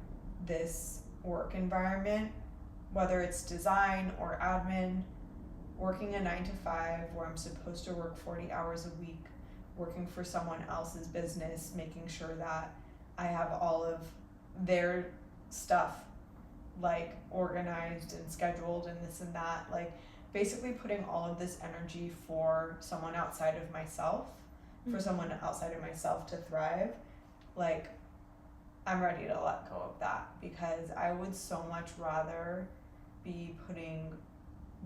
this work environment, whether it's design or admin, working a 9-to-5 where I'm supposed to work 40 hours a week, working for someone else's business, making sure that I have all of their stuff like organized and scheduled and this and that, like basically putting all of this energy for someone outside of myself, for someone outside of myself to thrive. Like, I'm ready to let go of that, because I would so much rather be putting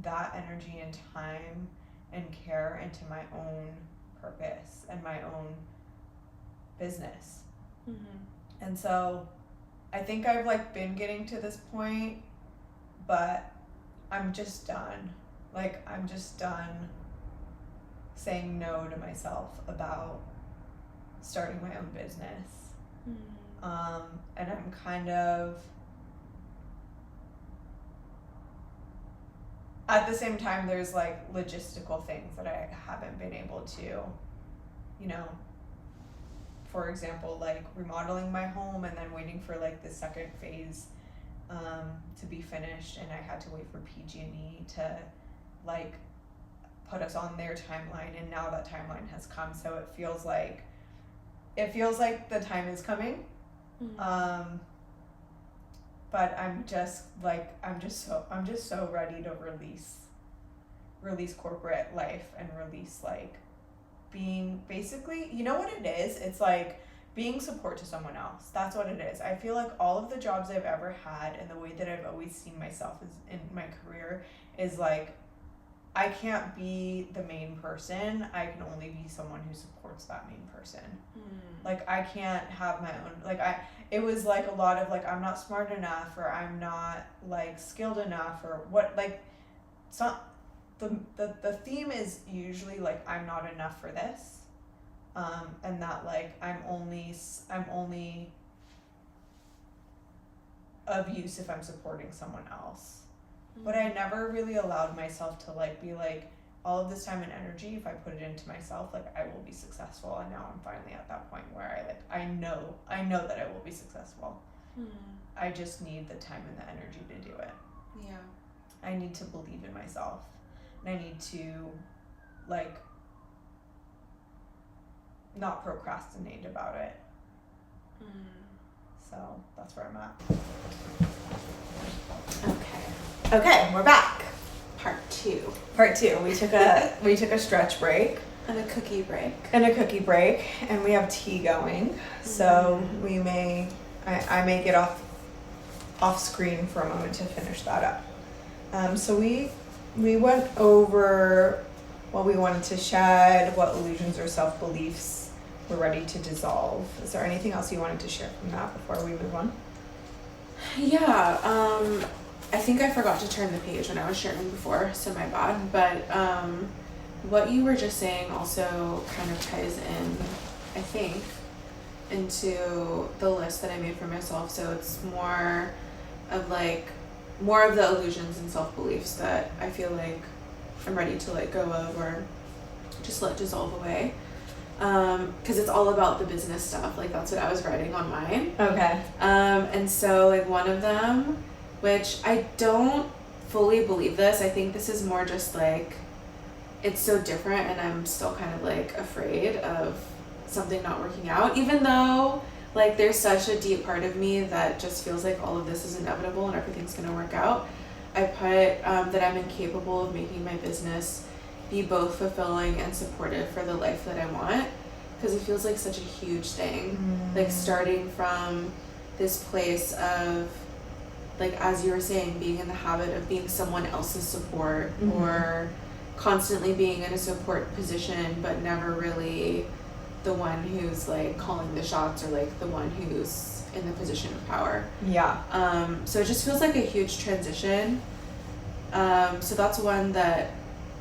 that energy and time and care into my own purpose and my own business. And so I think I've like been getting to this point, but I'm just done. Like, I'm just done saying no to myself about starting my own business. And I'm kind of, at the same time, there's like logistical things that I haven't been able to, you know, for example, like remodeling my home and then waiting for like the second phase to be finished, and I had to wait for PG&E to like put us on their timeline, and now that timeline has come, so it feels like the time is coming. But I'm just so ready to release corporate life and release like being, basically, you know what it is? It's like being support to someone else. That's what it is. I feel like all of the jobs I've ever had and the way that I've always seen myself is in my career is like, I can't be the main person. I can only be someone who supports that main person. Like, I can't have my own, like, it was like a lot of like, I'm not smart enough, or I'm not like skilled enough, or what, like, it's not, the theme is usually like, I'm not enough for this. And that like, I'm only of use if I'm supporting someone else. But I never really allowed myself to like be like, all of this time and energy, if I put it into myself, like I will be successful. And now I'm finally at that point where I know that I will be successful. I just need the time and the energy to do it. Yeah. I need to believe in myself, and I need to like not procrastinate about it. So that's where I'm at. Okay, we're back. Part two. We took a stretch break And a cookie break. And we have tea going. So I may get off screen for a moment to finish that up. So we went over what we wanted to shed, what illusions or self-beliefs we're ready to dissolve. Is there anything else you wanted to share from that before we move on? Yeah, I think I forgot to turn the page when I was sharing before, so my bad. But what you were just saying also kind of ties in, I think, into the list that I made for myself. So it's more of the illusions and self-beliefs that I feel like I'm ready to let go of or just let dissolve away. Because it's all about the business stuff. Like, that's what I was writing on mine. Okay. And so, like, one of them, which I don't fully believe this, I think this is more just like, it's so different and I'm still kind of like afraid of something not working out, even though like there's such a deep part of me that just feels like all of this is inevitable and everything's going to work out. I put that I'm incapable of making my business be both fulfilling and supportive for the life that I want, because it feels like such a huge thing. Like, starting from this place of, like, as you were saying, being in the habit of being someone else's support, or constantly being in a support position but never really the one who's like calling the shots, or like the one who's in the position of power. Yeah. So it just feels like a huge transition. So that's one that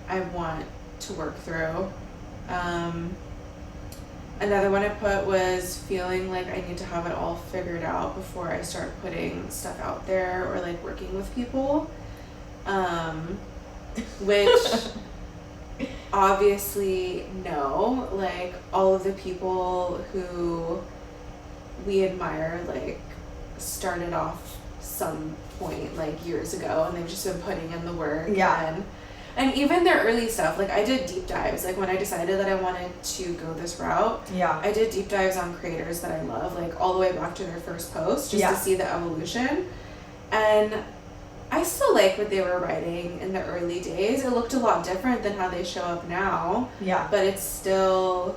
I want to work through. Another one I put was feeling like I need to have it all figured out before I start putting stuff out there or like working with people. Which obviously no, like all of the people who we admire like started off some point like years ago and they've just been putting in the work. Yeah. And even their early stuff, like I did deep dives. Like when I decided that I wanted to go this route, Yeah. I did deep dives on creators that I love, like all the way back to their first post, just to see the evolution. And I still like what they were writing in the early days. It looked a lot different than how they show up now. Yeah. But it's still,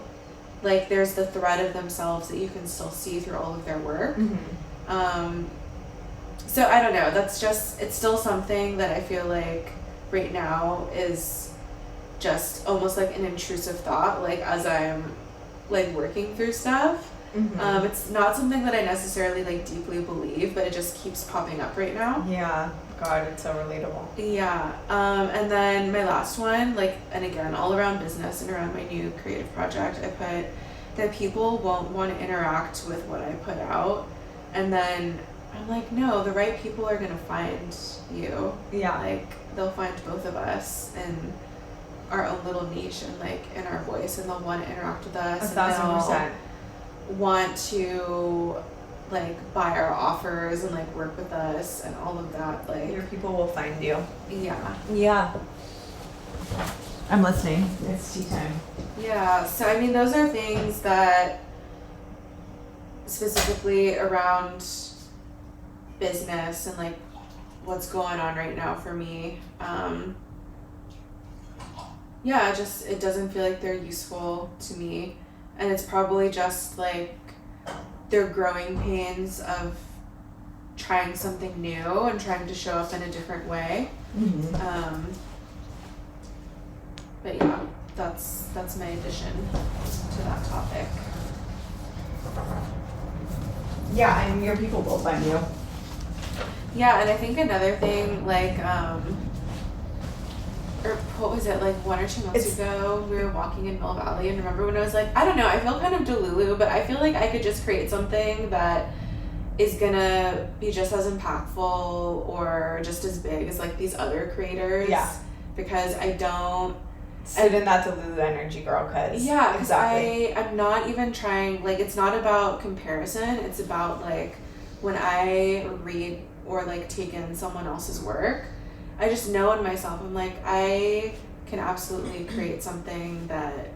like, there's the thread of themselves that you can still see through all of their work. So I don't know. That's just, it's still something that I feel like right now is just almost like an intrusive thought, like as I'm like working through stuff. It's not something that I necessarily like deeply believe, but it just keeps popping up right now. Yeah. God, it's so relatable. Yeah. And then my last one, like, and again, all around business and around my new creative project, I put that people won't want to interact with what I put out. And then I'm like, no, the right people are going to find you. Yeah. Like, they'll find both of us in our own little niche and like in our voice, and they'll want to interact with us. 1,000%. Want to like buy our offers and like work with us and all of that. Like, your people will find you. Yeah. I'm listening. It's tea time. Yeah. So I mean, those are things that specifically around business and like what's going on right now for me. Yeah, just it doesn't feel like they're useful to me, and it's probably just like they're growing pains of trying something new and trying to show up in a different way. But yeah, that's my addition to that topic. Yeah, and your people will find you. Yeah, and I think another thing, like, or what was it, like 1 or 2 months ago, we were walking in Mill Valley, and remember when I was like, I don't know, I feel kind of delulu, but I feel like I could just create something that is gonna be just as impactful or just as big as like these other creators. Yeah. Because I don't sit in that delulu energy, girl, cause yeah, exactly. I'm not even trying, like, it's not about comparison, it's about like when I read or like take in someone else's work, I just know in myself, I'm like, I can absolutely create something that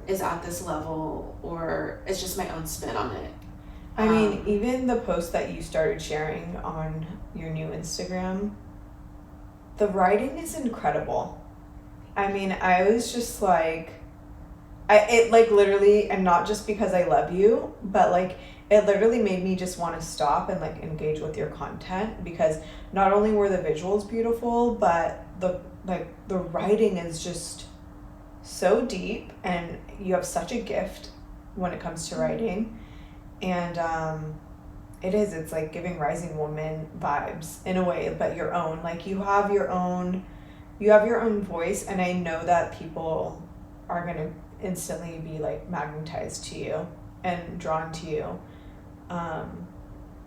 is at this level, or it's just my own spin on it. I mean, even the post that you started sharing on your new Instagram, the writing is incredible. I mean, I was just like, it like literally, and not just because I love you, but like it literally made me just want to stop and like engage with your content, because not only were the visuals beautiful, but the writing is just so deep, and you have such a gift when it comes to writing. And it's like giving Rising Woman vibes in a way, but your own. Like you have your own voice, and I know that people are gonna instantly be like magnetized to you and drawn to you.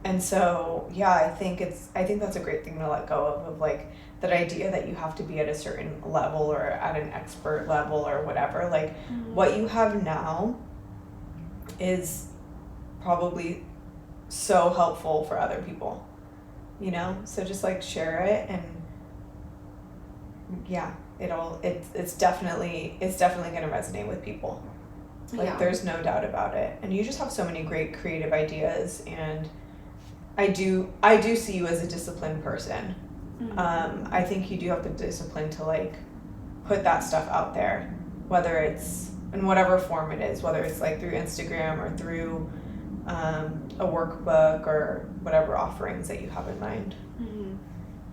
And so yeah, I think that's a great thing to let go of like that idea that you have to be at a certain level or at an expert level or whatever. Like what you have now is probably so helpful for other people, you know? So just like share it, and yeah, it's definitely gonna resonate with people. Like there's no doubt about it. And you just have so many great creative ideas, and I do see you as a disciplined person. I think you do have the discipline to like put that stuff out there, whether it's in whatever form it is, whether it's like through Instagram or through a workbook or whatever offerings that you have in mind.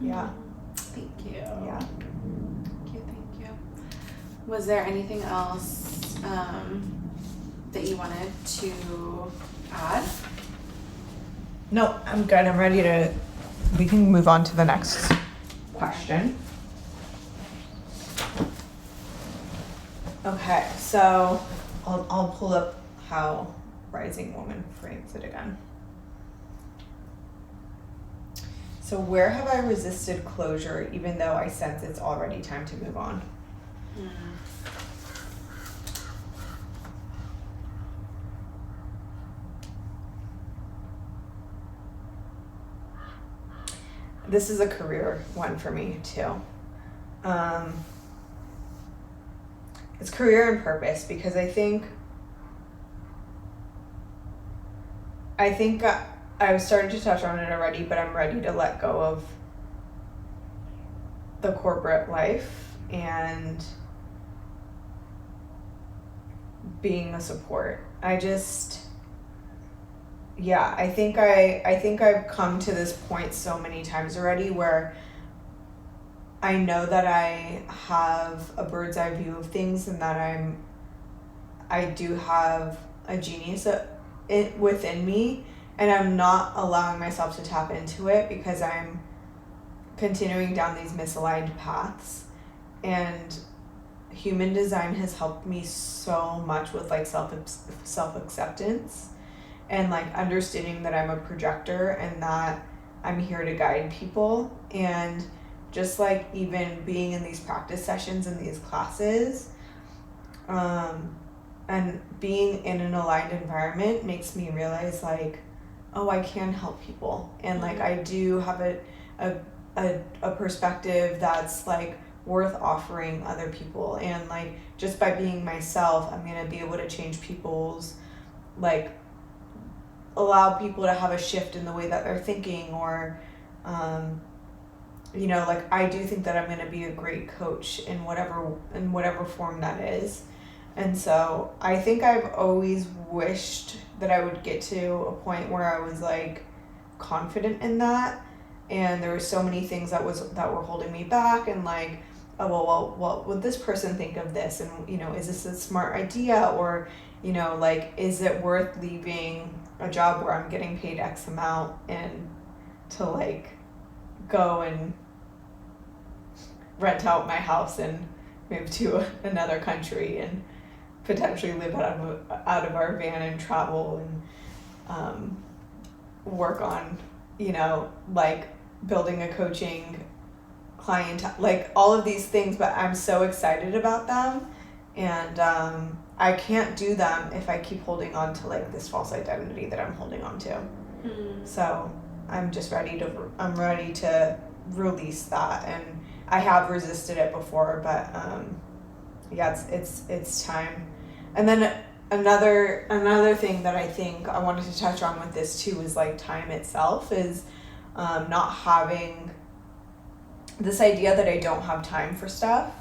Yeah. Thank you. Yeah. Thank you. Was there anything else that you wanted to add? No, I'm good. I'm ready to. We can move on to the next question. Okay, so I'll pull up how Rising Woman frames it again. So where have I resisted closure even though I sense it's already time to move on? This is a career one for me too. It's career and purpose, because I think I've started to touch on it already, but I'm ready to let go of the corporate life and being a support. I think I've come to this point so many times already where I know that I have a bird's eye view of things, and that I do have a genius within me, and I'm not allowing myself to tap into it because I'm continuing down these misaligned paths. And human design has helped me so much with like self-acceptance and like understanding that I'm a projector and that I'm here to guide people. And just like even being in these practice sessions in these classes, and being in an aligned environment makes me realize like, oh, I can help people, and like I do have a perspective that's like worth offering other people, and like just by being myself, I'm gonna be able to change people's, like allow people to have a shift in the way that they're thinking, or you know, like I do think that I'm going to be a great coach in whatever form that is. And so I think I've always wished that I would get to a point where I was like confident in that, and there were so many things that were holding me back, and like, oh well, what would this person think of this, and you know, is this a smart idea, or you know, like, is it worth leaving a job where I'm getting paid X amount and to like go and rent out my house and move to another country and potentially live out of our van and travel and work on, you know, like building a coaching client, like all of these things, but I'm so excited about them, and I can't do them if I keep holding on to like this false identity that I'm holding on to. So I'm just ready to release that, and I have resisted it before, but yeah, it's time. And then another thing that I think I wanted to touch on with this too is like time itself is not having this idea that I don't have time for stuff.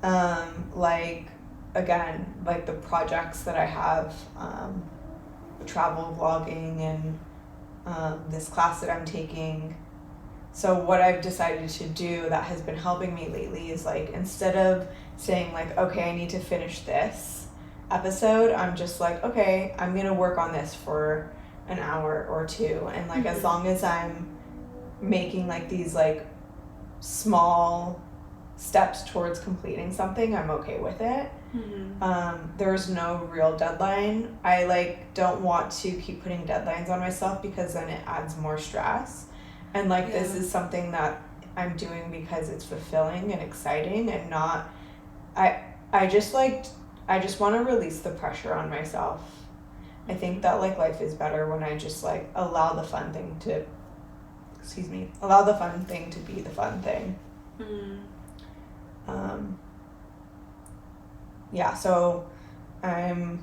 Like again, like the projects that I have, travel vlogging and this class that I'm taking. So what I've decided to do that has been helping me lately is like, instead of saying like, okay, I need to finish this, episode, I'm just like, okay, I'm gonna work on this for an hour or two, and like as long as I'm making like these like small steps towards completing something, I'm okay with it. There's no real deadline. I like don't want to keep putting deadlines on myself because then it adds more stress, and like this is something that I'm doing because it's fulfilling and exciting, and not I just want to release the pressure on myself. I think that like life is better when I just like allow the fun thing to be the fun thing. Yeah, so I'm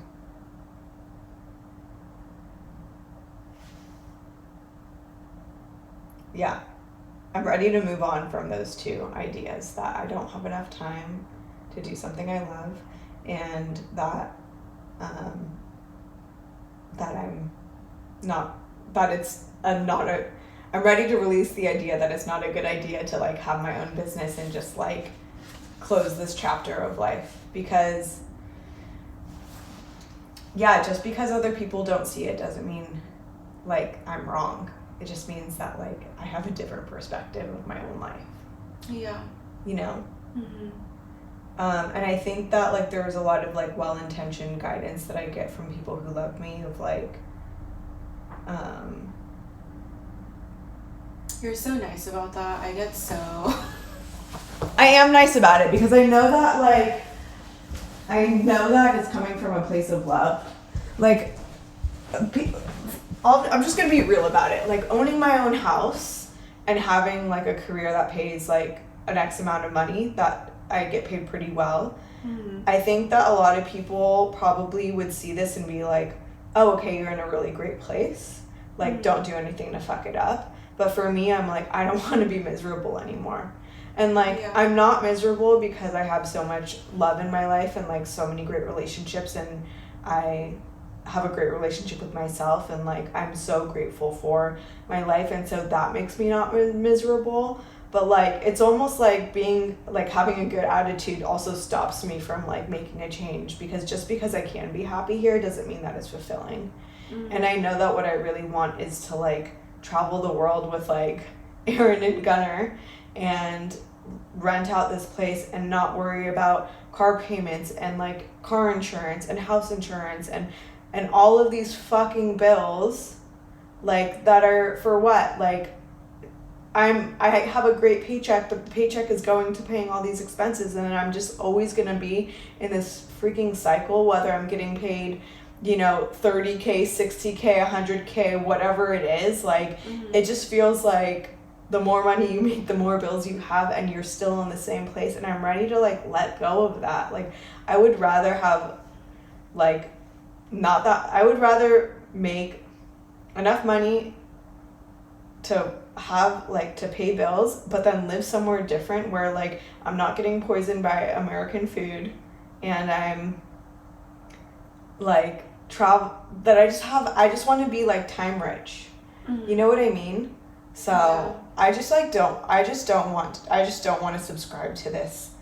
ready to move on from those two ideas, that I don't have enough time to do something I love, and that I'm ready to release the idea that it's not a good idea to like have my own business and just like close this chapter of life, because just because other people don't see it doesn't mean like I'm wrong. It just means that like I have a different perspective of my own life. Yeah. You know? And I think that like there was a lot of like well-intentioned guidance that I get from people who love me of like You're so nice about that. I am nice about it because I know that it's coming from a place of love. Like, I'm just gonna be real about it. Like, owning my own house and having like a career that pays like an X amount of money, that I get paid pretty well. I think that a lot of people probably would see this and be like, oh, okay, you're in a really great place. Like, don't do anything to fuck it up. But for me, I'm like, I don't want to be miserable anymore. And like, I'm not miserable because I have so much love in my life and like so many great relationships, and I have a great relationship with myself, and like I'm so grateful for my life, and so that makes me not miserable. But like it's almost like being like having a good attitude also stops me from like making a change, because just because I can be happy here doesn't mean that it's fulfilling. And I know that what I really want is to like travel the world with like Aaron and Gunnar and rent out this place and not worry about car payments and like car insurance and house insurance and all of these fucking bills, like that are for what? Like I have a great paycheck, but the paycheck is going to paying all these expenses, and I'm just always gonna be in this freaking cycle, whether I'm getting paid, you know, 30K, 60K, 100K, whatever it is. Like it just feels like the more money you make, the more bills you have, and you're still in the same place. And I'm ready to like let go of that. Like I would rather have like I would rather make enough money to have like to pay bills, but then live somewhere different where like I'm not getting poisoned by American food, and I'm like I just want to be like time rich. You know what I mean? So I just don't want to subscribe to this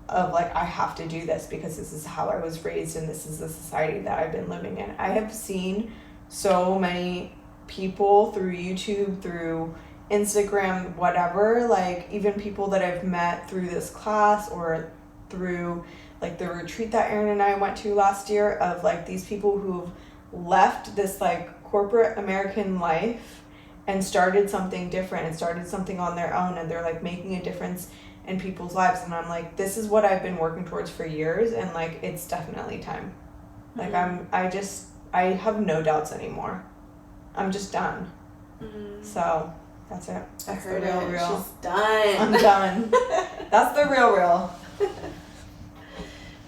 of like I have to do this because this is how I was raised and this is the society that I've been living in. I have seen so many people through YouTube, through Instagram, whatever, like even people that I've met through this class or through like the retreat that Aaron and I went to last year, of like these people who've left this like corporate American life and started something different and started something on their own, and they're like making a difference in people's lives. And I'm like, this is what I've been working towards for years, and like it's definitely time. Like I have no doubts anymore. I'm just done. So that's it. That's the real. She's done. I'm done. That's the real.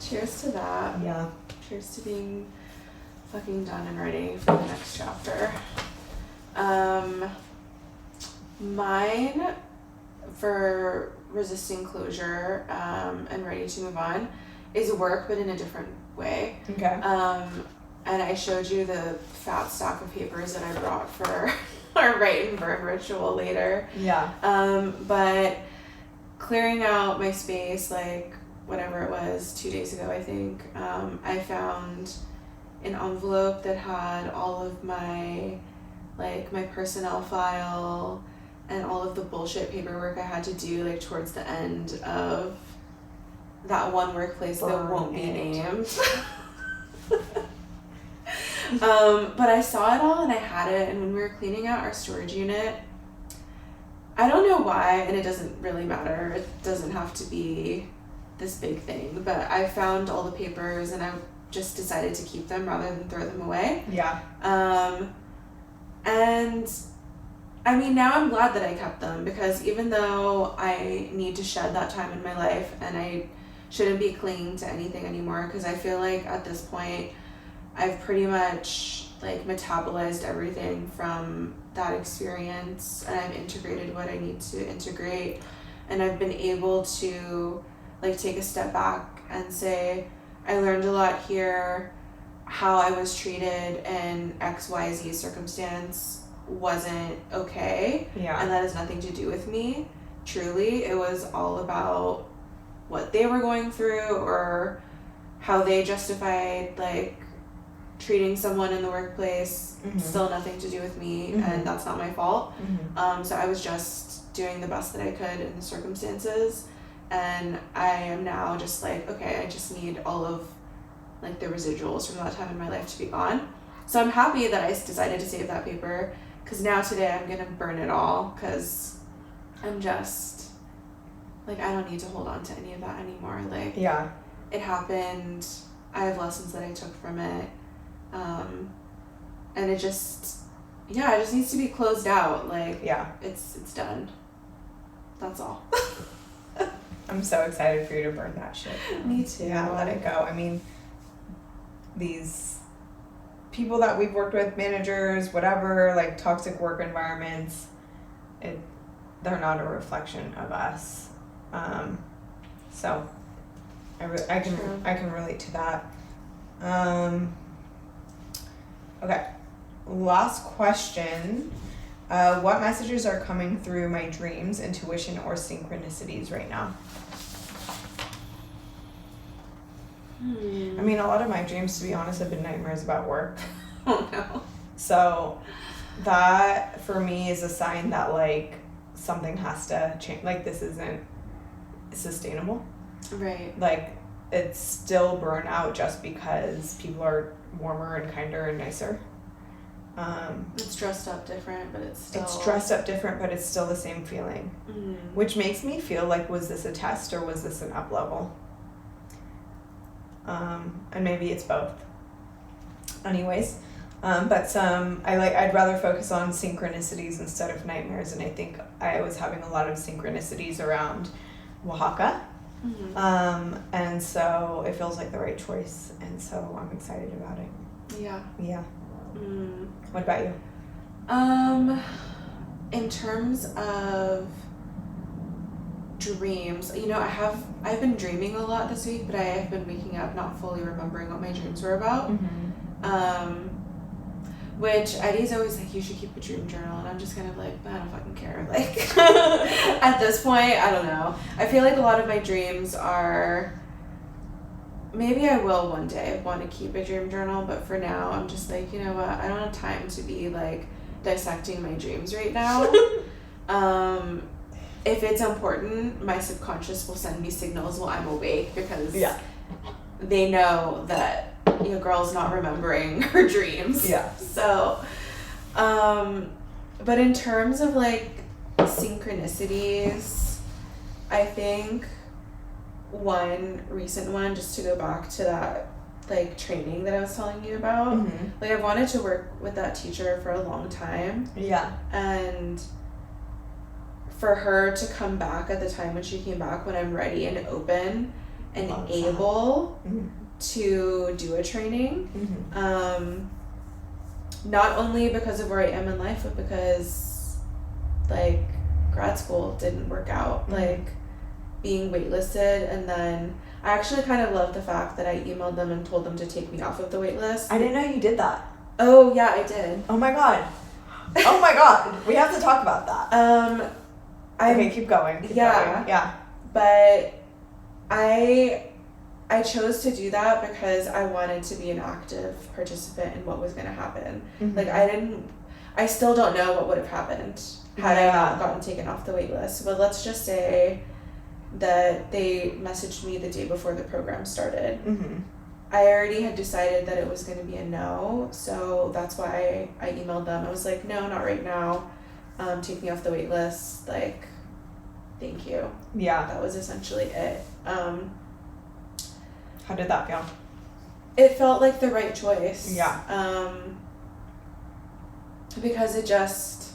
Cheers to that. Yeah. Cheers to being fucking done and ready for the next chapter. Mine for resisting closure and ready to move on is work, but in a different way. Okay. And I showed you the fat stack of papers that I brought for our write and burn ritual later. Yeah. But clearing out my space, like whatever it was, 2 days ago, I think, I found an envelope that had all of my personnel file and all of the bullshit paperwork I had to do, like, towards the end of that one workplace that won't be named. But I saw it all and I had it, and when we were cleaning out our storage unit, I don't know why, and it doesn't really matter, it doesn't have to be this big thing, but I found all the papers and I just decided to keep them rather than throw them away. Yeah. And I mean, now I'm glad that I kept them, because even though I need to shed that time in my life and I shouldn't be clinging to anything anymore, because I feel like at this point I've pretty much like metabolized everything from that experience, and I've integrated what I need to integrate, and I've been able to like take a step back and say, I learned a lot here. How I was treated in XYZ circumstance wasn't okay. Yeah. And that has nothing to do with me. Truly, it was all about what they were going through, or how they justified like treating someone in the workplace. Mm-hmm. Still nothing to do with me, Mm-hmm. and that's not my fault. Mm-hmm. So I was just doing the best that I could in the circumstances, and I am now just like, okay, I just need all of like the residuals from that time in my life to be gone. So I'm happy that I decided to save that paper, because now today I'm gonna burn it all, because I'm just like, I don't need to hold on to any of that anymore. Like, Yeah. it happened, I have lessons that I took from it, and it just needs to be closed out. Like, Yeah. it's done. That's all. I'm so excited for you to burn that shit. Me too. Yeah, let it go. I mean, these people that we've worked with, managers, whatever, like toxic work environments, they're not a reflection of us. So I can relate to that. Okay, last question. What messages are coming through my dreams, intuition, or synchronicities right now? I mean, a lot of my dreams, to be honest, have been nightmares about work. Oh no. So that for me is a sign that like something has to change. Like, this isn't sustainable. Right. Like, it's still burnout just because people are warmer and kinder and nicer. It's dressed up different, but it's still... It's dressed up different, but it's still the same feeling. Mm. Which makes me feel like, was this a test or was this an up level? And maybe it's both. Anyways, but I'd rather focus on synchronicities instead of nightmares, and I think I was having a lot of synchronicities around Oaxaca. Mm-hmm. And so it feels like the right choice, and so I'm excited about it. Yeah. Yeah. Mm. What about you? In terms of dreams, you know, I've been dreaming a lot this week, but I have been waking up not fully remembering what my dreams were about. Mm-hmm. Which Eddie's always like, you should keep a dream journal, and I'm just kind of like, I don't fucking care. Like, at this point, I don't know. I feel like a lot of my dreams are, maybe I will one day want to keep a dream journal, but for now, I'm just like, you know what, I don't have time to be like dissecting my dreams right now. If it's important, my subconscious will send me signals while I'm awake, because they know that your girl's not remembering her dreams. Yeah. So, but in terms of like synchronicities, I think one recent one, just to go back to that like training that I was telling you about, Mm-hmm. like I've wanted to work with that teacher for a long time, Yeah. and for her to come back at the time when she came back, when I'm ready and open and Love that. able Mm-hmm. to do a training, Mm-hmm. not only because of where I am in life, but because like grad school didn't work out. Mm-hmm. Like being waitlisted, and then I actually kind of love the fact that I emailed them and told them to take me off of the wait list. I didn't know you did that. Oh yeah, I did. Oh my god. Oh my god. We have to talk about that. Okay, keep going. Keep Yeah. going. Yeah. But I chose to do that because I wanted to be an active participant in what was going to happen. Mm-hmm. Like, I still don't know what would have happened had I not gotten taken off the wait list. But let's just say that they messaged me the day before the program started. Mm-hmm. I already had decided that it was going to be a no, so that's why I emailed them. I was like, no, not right now. Take me off the wait list. Like, thank you. Yeah. That was essentially it. How did that feel? It felt like the right choice. Yeah. Because it just,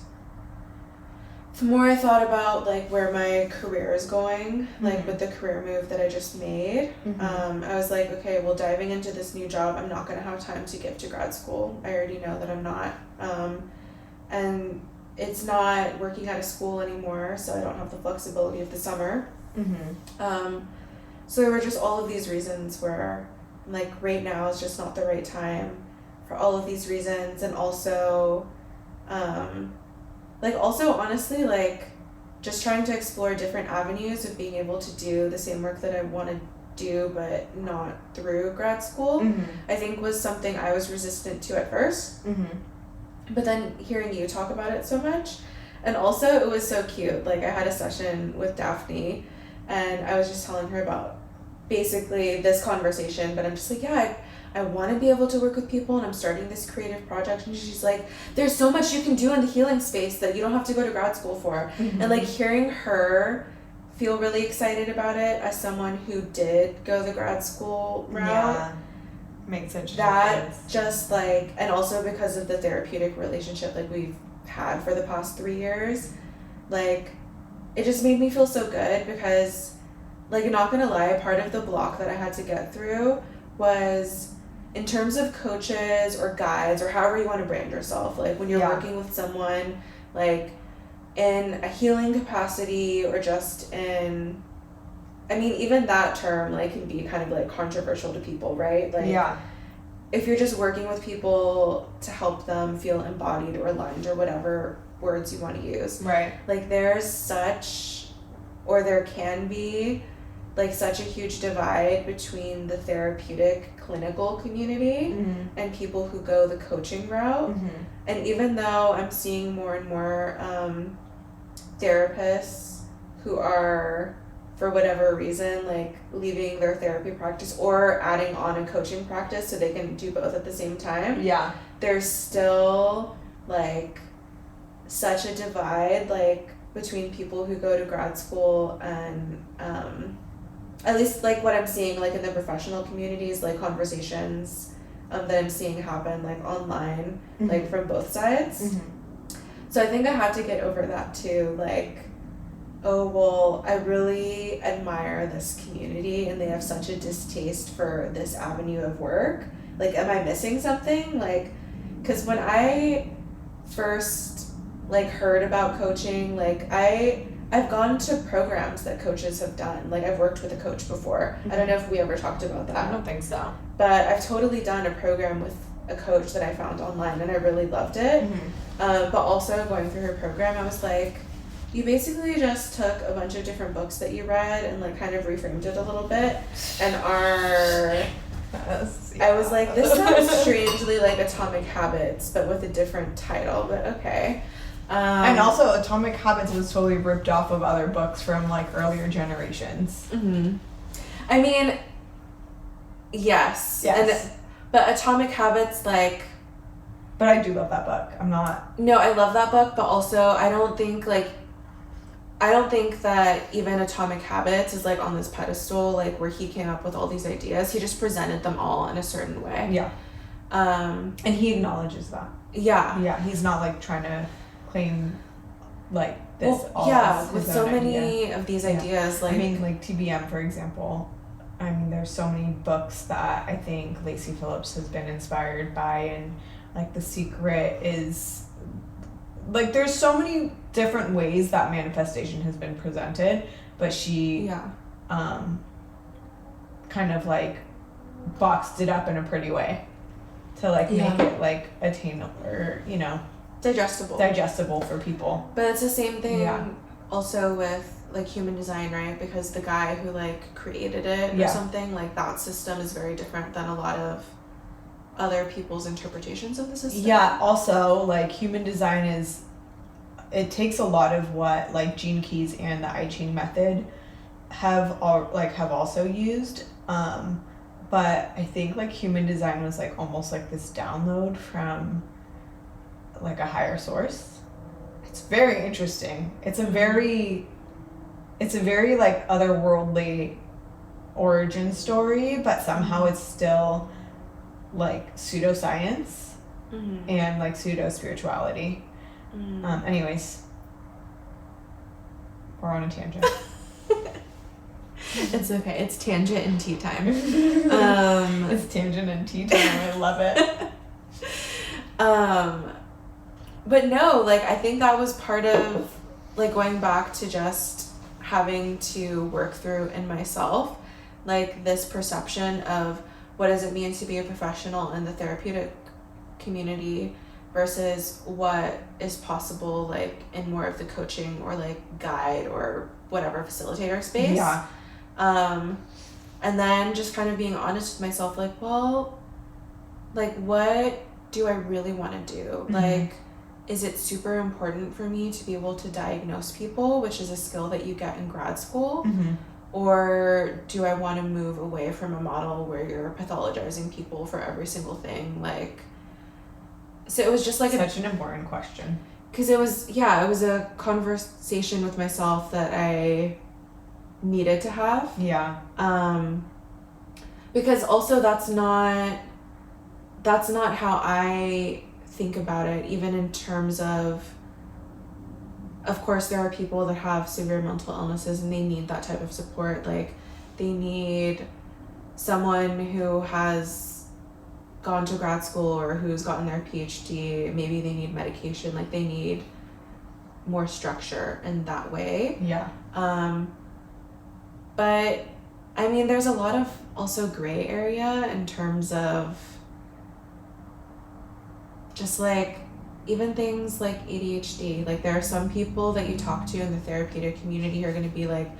the more I thought about like where my career is going, like with the career move that I just made, I was like, okay, well, diving into this new job, I'm not going to have time to give to grad school. I already know that I'm not. And it's not working at a school anymore, so I don't have the flexibility of the summer. So there were just all of these reasons where, like, right now is just not the right time for all of these reasons. And also, honestly, like, just trying to explore different avenues of being able to do the same work that I want to do, but not through grad school, I think was something I was resistant to at first. But then hearing you talk about it so much, and also it was so cute. Like, I had a session with Daphne, and I was just telling her about basically this conversation, but I'm just like, yeah, I want to be able to work with people, and I'm starting this creative project. And she's like, there's so much you can do in the healing space that you don't have to go to grad school for. And like hearing her feel really excited about it as someone who did go the grad school route, makes such a that difference. just like, and also because of the therapeutic relationship like we've had for the past 3 years, like it just made me feel so good because, like, not gonna lie, part of the block that I had to get through was in terms of coaches or guides or however you want to brand yourself, like when you're working with someone like in a healing capacity or just in, I mean, even that term like can be kind of like controversial to people, right? Like if you're just working with people to help them feel embodied or aligned or whatever words you want to use, right? Like there's such, or there can be like such a huge divide between the therapeutic clinical community and people who go the coaching route. And even though I'm seeing more and more therapists who are, for whatever reason, like leaving their therapy practice or adding on a coaching practice so they can do both at the same time, there's still like such a divide like between people who go to grad school and at least like what I'm seeing like in the professional communities, like conversations that I'm seeing happen like online, like from both sides. So I think I had to get over that too, like, oh well, I really admire this community and they have such a distaste for this avenue of work. Like, am I missing something? Like, because when I first like heard about coaching, like I've gone to programs that coaches have done. Like, I've worked with a coach before. I don't know if we ever talked about that. I don't think so. But I've totally done a program with a coach that I found online and I really loved it. But also going through her program, I was like, you basically just took a bunch of different books that you read and like kind of reframed it a little bit and I was like, this sounds strangely like Atomic Habits, but with a different title, but okay. And also, Atomic Habits was totally ripped off of other books from like earlier generations. I mean, yes. But Atomic Habits, like. But I do love that book. I'm not. No, I love that book, but also I don't think that even Atomic Habits is like on this pedestal, like where he came up with all these ideas. He just presented them all in a certain way. And he acknowledges that. He's not like trying to claim like this. With so many of these ideas, like, I mean, like TBM, for example. I mean, there's so many books that I think Lacey Phillips has been inspired by, and like The Secret is like, there's so many different ways that manifestation has been presented, but she kind of like boxed it up in a pretty way to like make it like attainable or, you know, digestible for people. But it's the same thing also with like human design, right? Because the guy who like created it or something, like that system is very different than a lot of other people's interpretations of the system. Yeah, also like human design it takes a lot of what like Gene Keys and the I Ching method have also used. But I think like human design was like almost like this download from like a higher source. It's very interesting. It's a very like otherworldly origin story, but somehow it's still like pseudoscience and like pseudo spirituality. Anyways, we're on a tangent. It's okay. It's tangent and tea time. It's tangent and tea time. I love it. But no, like I think that was part of like going back to just having to work through in myself, like this perception of what does it mean to be a professional in the therapeutic community versus what is possible like in more of the coaching or like guide or whatever facilitator space. Yeah. And then just kind of being honest with myself, like, well, like what do I really want to do? Like, is it super important for me to be able to diagnose people, which is a skill that you get in grad school? Or do I want to move away from a model where you're pathologizing people for every single thing? Like, so it was just like such an important question. Because it was a conversation with myself that I needed to have. Yeah. Because also that's not how I think about it, even in terms of course there are people that have severe mental illnesses and they need that type of support. Like they need someone who has gone to grad school or who's gotten their PhD. Maybe they need medication, like they need more structure in that way. Yeah. But I mean there's a lot of also gray area in terms of just like even things like ADHD. Like there are some people that you talk to in the therapeutic community who are going to be like,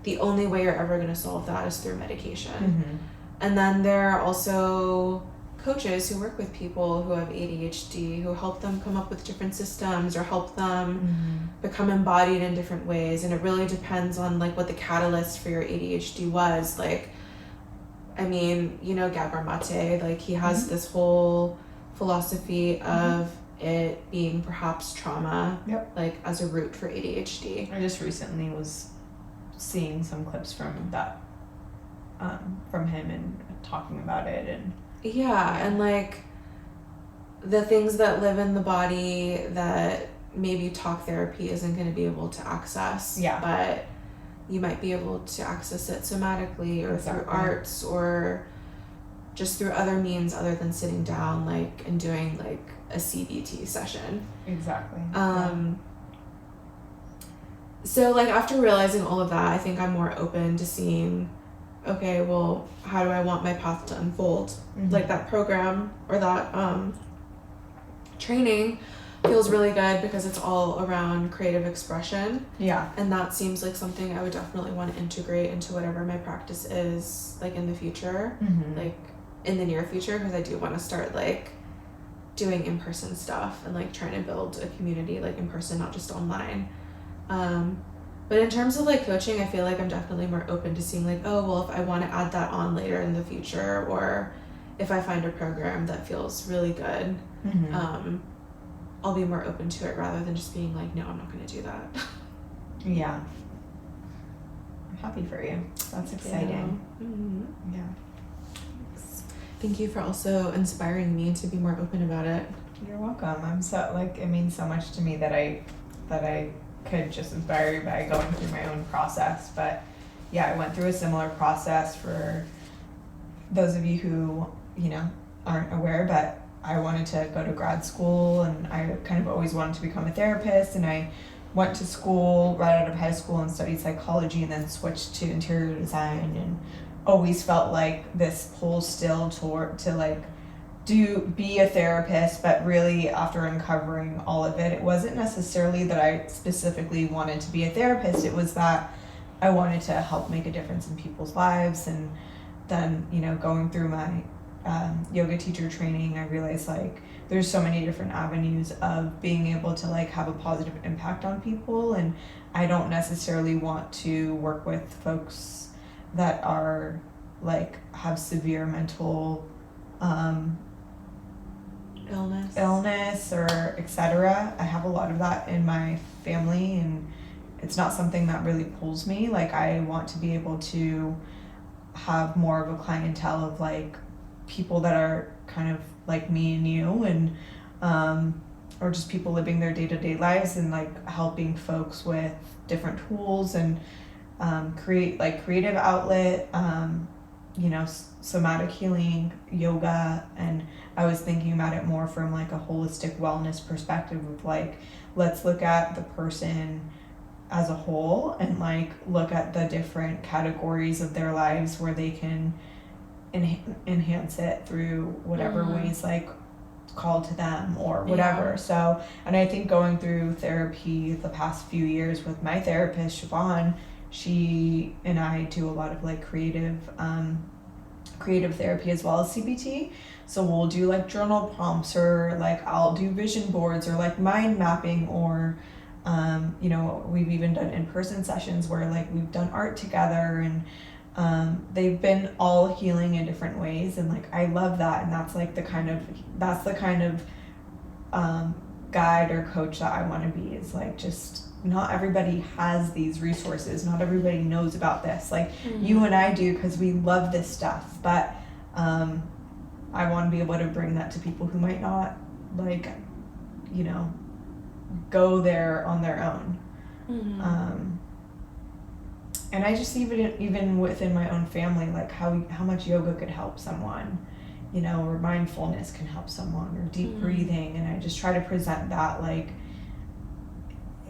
the only way you're ever going to solve that is through medication. And then there are also coaches who work with people who have ADHD, who help them come up with different systems or help them become embodied in different ways. And it really depends on like what the catalyst for your ADHD was. Like, I mean, you know, Gabor Mate, like he has this whole philosophy of it being perhaps trauma, like as a root for ADHD. I just recently was seeing some clips from that, from him and talking about it and and like the things that live in the body that maybe talk therapy isn't going to be able to access, but you might be able to access it somatically or through arts or just through other means other than sitting down like and doing like a CBT session. Exactly. So like after realizing all of that, I think I'm more open to seeing, okay, well, how do I want my path to unfold? Like that program or that training feels really good because it's all around creative expression. Yeah. And that seems like something I would definitely want to integrate into whatever my practice is like in the future, like in the near future, because I do want to start like doing in-person stuff and like trying to build a community like in person, not just online. But in terms of like coaching, I feel like I'm definitely more open to seeing like, oh, well, if I want to add that on later in the future, or if I find a program that feels really good, I'll be more open to it rather than just being like, no, I'm not going to do that. Yeah. I'm happy for you. That's exciting. Yeah. Thank you for also inspiring me to be more open about it. You're welcome. I'm so like, it means so much to me that I could just inspire you by going through my own process. But yeah, I went through a similar process. For those of you who, you know, aren't aware, but I wanted to go to grad school and I kind of always wanted to become a therapist, and I went to school right out of high school and studied psychology and then switched to interior design, and always felt like this pull still to be a therapist, but really after uncovering all of it, it wasn't necessarily that I specifically wanted to be a therapist. It was that I wanted to help make a difference in people's lives. And then, you know, going through my yoga teacher training, I realized like there's so many different avenues of being able to like have a positive impact on people. And I don't necessarily want to work with folks that are like have severe mental illness or etc. I have a lot of that in my family, and it's not something that really pulls me. Like I want to be able to have more of a clientele of like people that are kind of like me and you, and or just people living their day-to-day lives, and like helping folks with different tools and create like creative outlet, you know, somatic healing, yoga. And I was thinking about it more from like a holistic wellness perspective of like, let's look at the person as a whole and like look at the different categories of their lives where they can enhance it through whatever ways like called to them or whatever. So, and I think going through therapy the past few years with my therapist Siobhan, she and I do a lot of like creative therapy as well as CBT. So we'll do like journal prompts, or like I'll do vision boards, or like mind mapping, or you know, we've even done in-person sessions where like we've done art together, and they've been all healing in different ways. And like I love that, and that's the kind of guide or coach that I want to be. Is like, just not everybody has these resources, not everybody knows about this, like you and I do, because we love this stuff, but I want to be able to bring that to people who might not, like, you know, go there on their own. And I just even within my own family, like how much yoga could help someone, you know, or mindfulness can help someone, or deep breathing. And I just try to present that like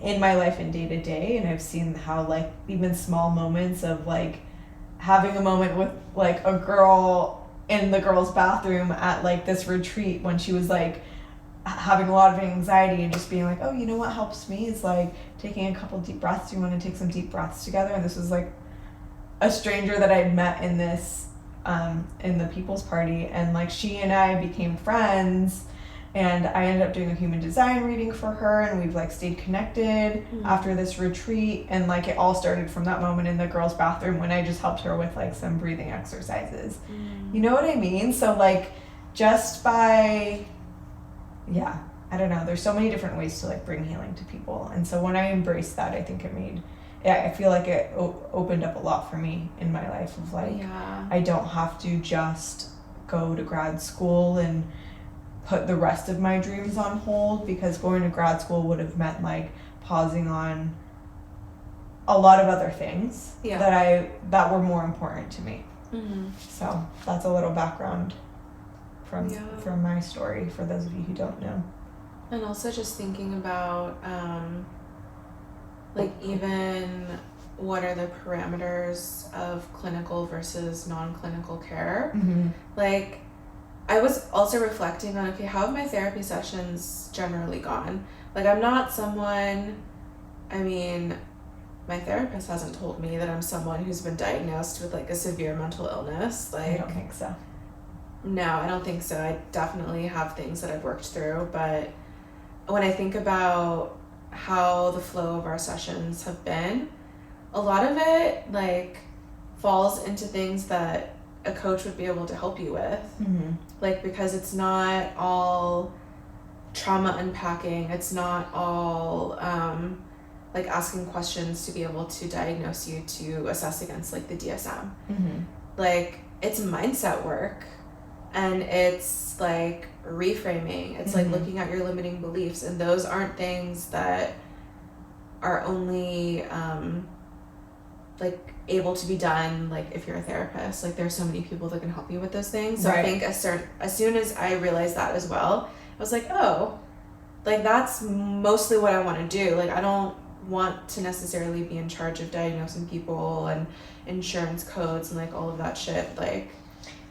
in my life and day to day. And I've seen how like even small moments of like having a moment with like a girl in the girls' bathroom at like this retreat when she was like having a lot of anxiety, and just being like, oh, you know what helps me is like taking a couple deep breaths. Do you want to take some deep breaths together? And this was like a stranger that I'd met in this in the people's party, and like she and I became friends, and I ended up doing a human design reading for her, and we've like stayed connected after this retreat. And like it all started from that moment in the girls' bathroom when I just helped her with like some breathing exercises. You know what I mean? So like just by I don't know, there's so many different ways to like bring healing to people. And so when I embraced that, I think I feel like it opened up a lot for me in my life of like, I don't have to just go to grad school and put the rest of my dreams on hold, because going to grad school would have meant like pausing on a lot of other things that were more important to me. So that's a little background from my story for those of you who don't know. And also just thinking about like even what are the parameters of clinical versus non-clinical care. Like I was also reflecting on, okay, how have my therapy sessions generally gone? Like I'm not someone, I mean, my therapist hasn't told me that I'm someone who's been diagnosed with like a severe mental illness. Like I don't think so. No, I don't think so. I definitely have things that I've worked through, but when I think about how the flow of our sessions have been, a lot of it like falls into things that a coach would be able to help you with. Like, because it's not all trauma unpacking, it's not all like asking questions to be able to diagnose you to assess against like the DSM. Like it's mindset work, and it's like reframing, it's like looking at your limiting beliefs, and those aren't things that are only like able to be done like if you're a therapist. Like there's so many people that can help you with those things. So I think as soon as I realized that as well, I was like, oh, like that's mostly what I want to do. Like I don't want to necessarily be in charge of diagnosing people and insurance codes and like all of that shit. Like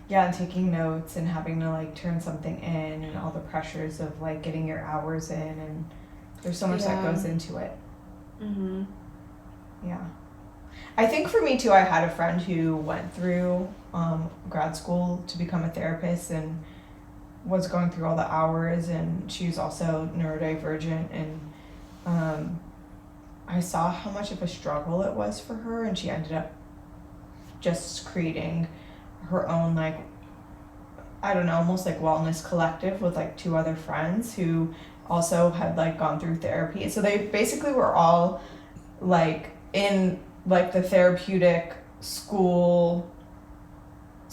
Yeah, and taking notes and having to like turn something in and all the pressures of like getting your hours in, and there's so much that goes into it. Mm-hmm. Yeah. I think for me too, I had a friend who went through grad school to become a therapist and was going through all the hours, and she was also neurodivergent, and I saw how much of a struggle it was for her, and she ended up just creating her own, like, I don't know, almost like wellness collective with like 2 other friends who also had like gone through therapy. So they basically were all like in like the therapeutic school,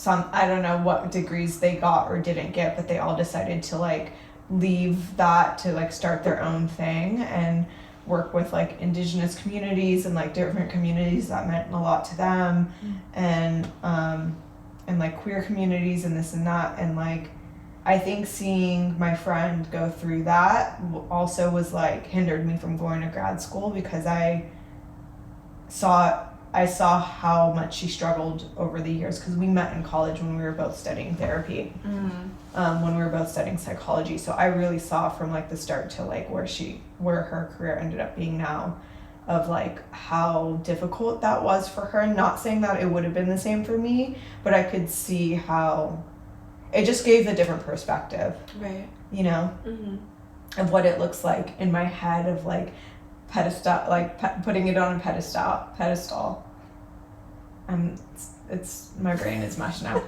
I don't know what degrees they got or didn't get, but they all decided to like leave that to like start their own thing and work with like indigenous communities and like different communities that meant a lot to them, and like queer communities and this and that. And like I think seeing my friend go through that also was like hindered me from going to grad school, because I saw how much she struggled over the years, because we met in college when we were both studying therapy, when we were both studying psychology. So I really saw from like the start to like where her career ended up being now, of like how difficult that was for her. Not saying that it would have been the same for me, but I could see how it just gave a different perspective, right? You know, of what it looks like in my head, of like pedestal, like putting it on a pedestal. It's my brain is mush now.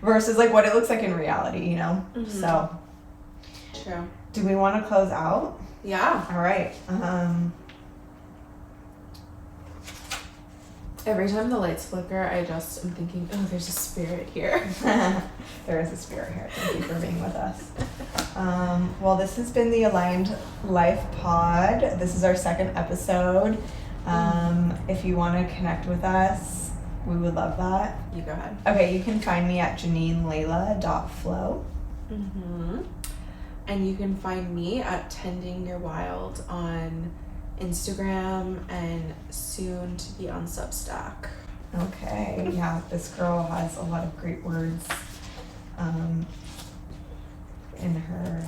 Versus like what it looks like in reality, you know. So true. Do we want to close out? Yeah. All right. Every time the lights flicker, I'm thinking, oh, there's a spirit here. There is a spirit here. Thank you for being with us. Well, this has been the Aligned Life Pod. This is our 2nd episode. If you want to connect with us, we would love that. You go ahead. Okay, you can find me at JanineLayla.flow. And you can find me at Tending Your Wild on Instagram, and soon to be on Substack. Okay, yeah, this girl has a lot of great words in her.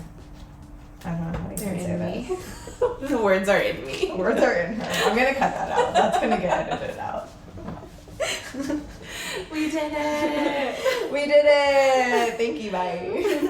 I don't know how to even say this. The words are in me. The words are in her. I'm gonna cut that out. That's gonna get edited out. We did it! We did it! Thank you, bye.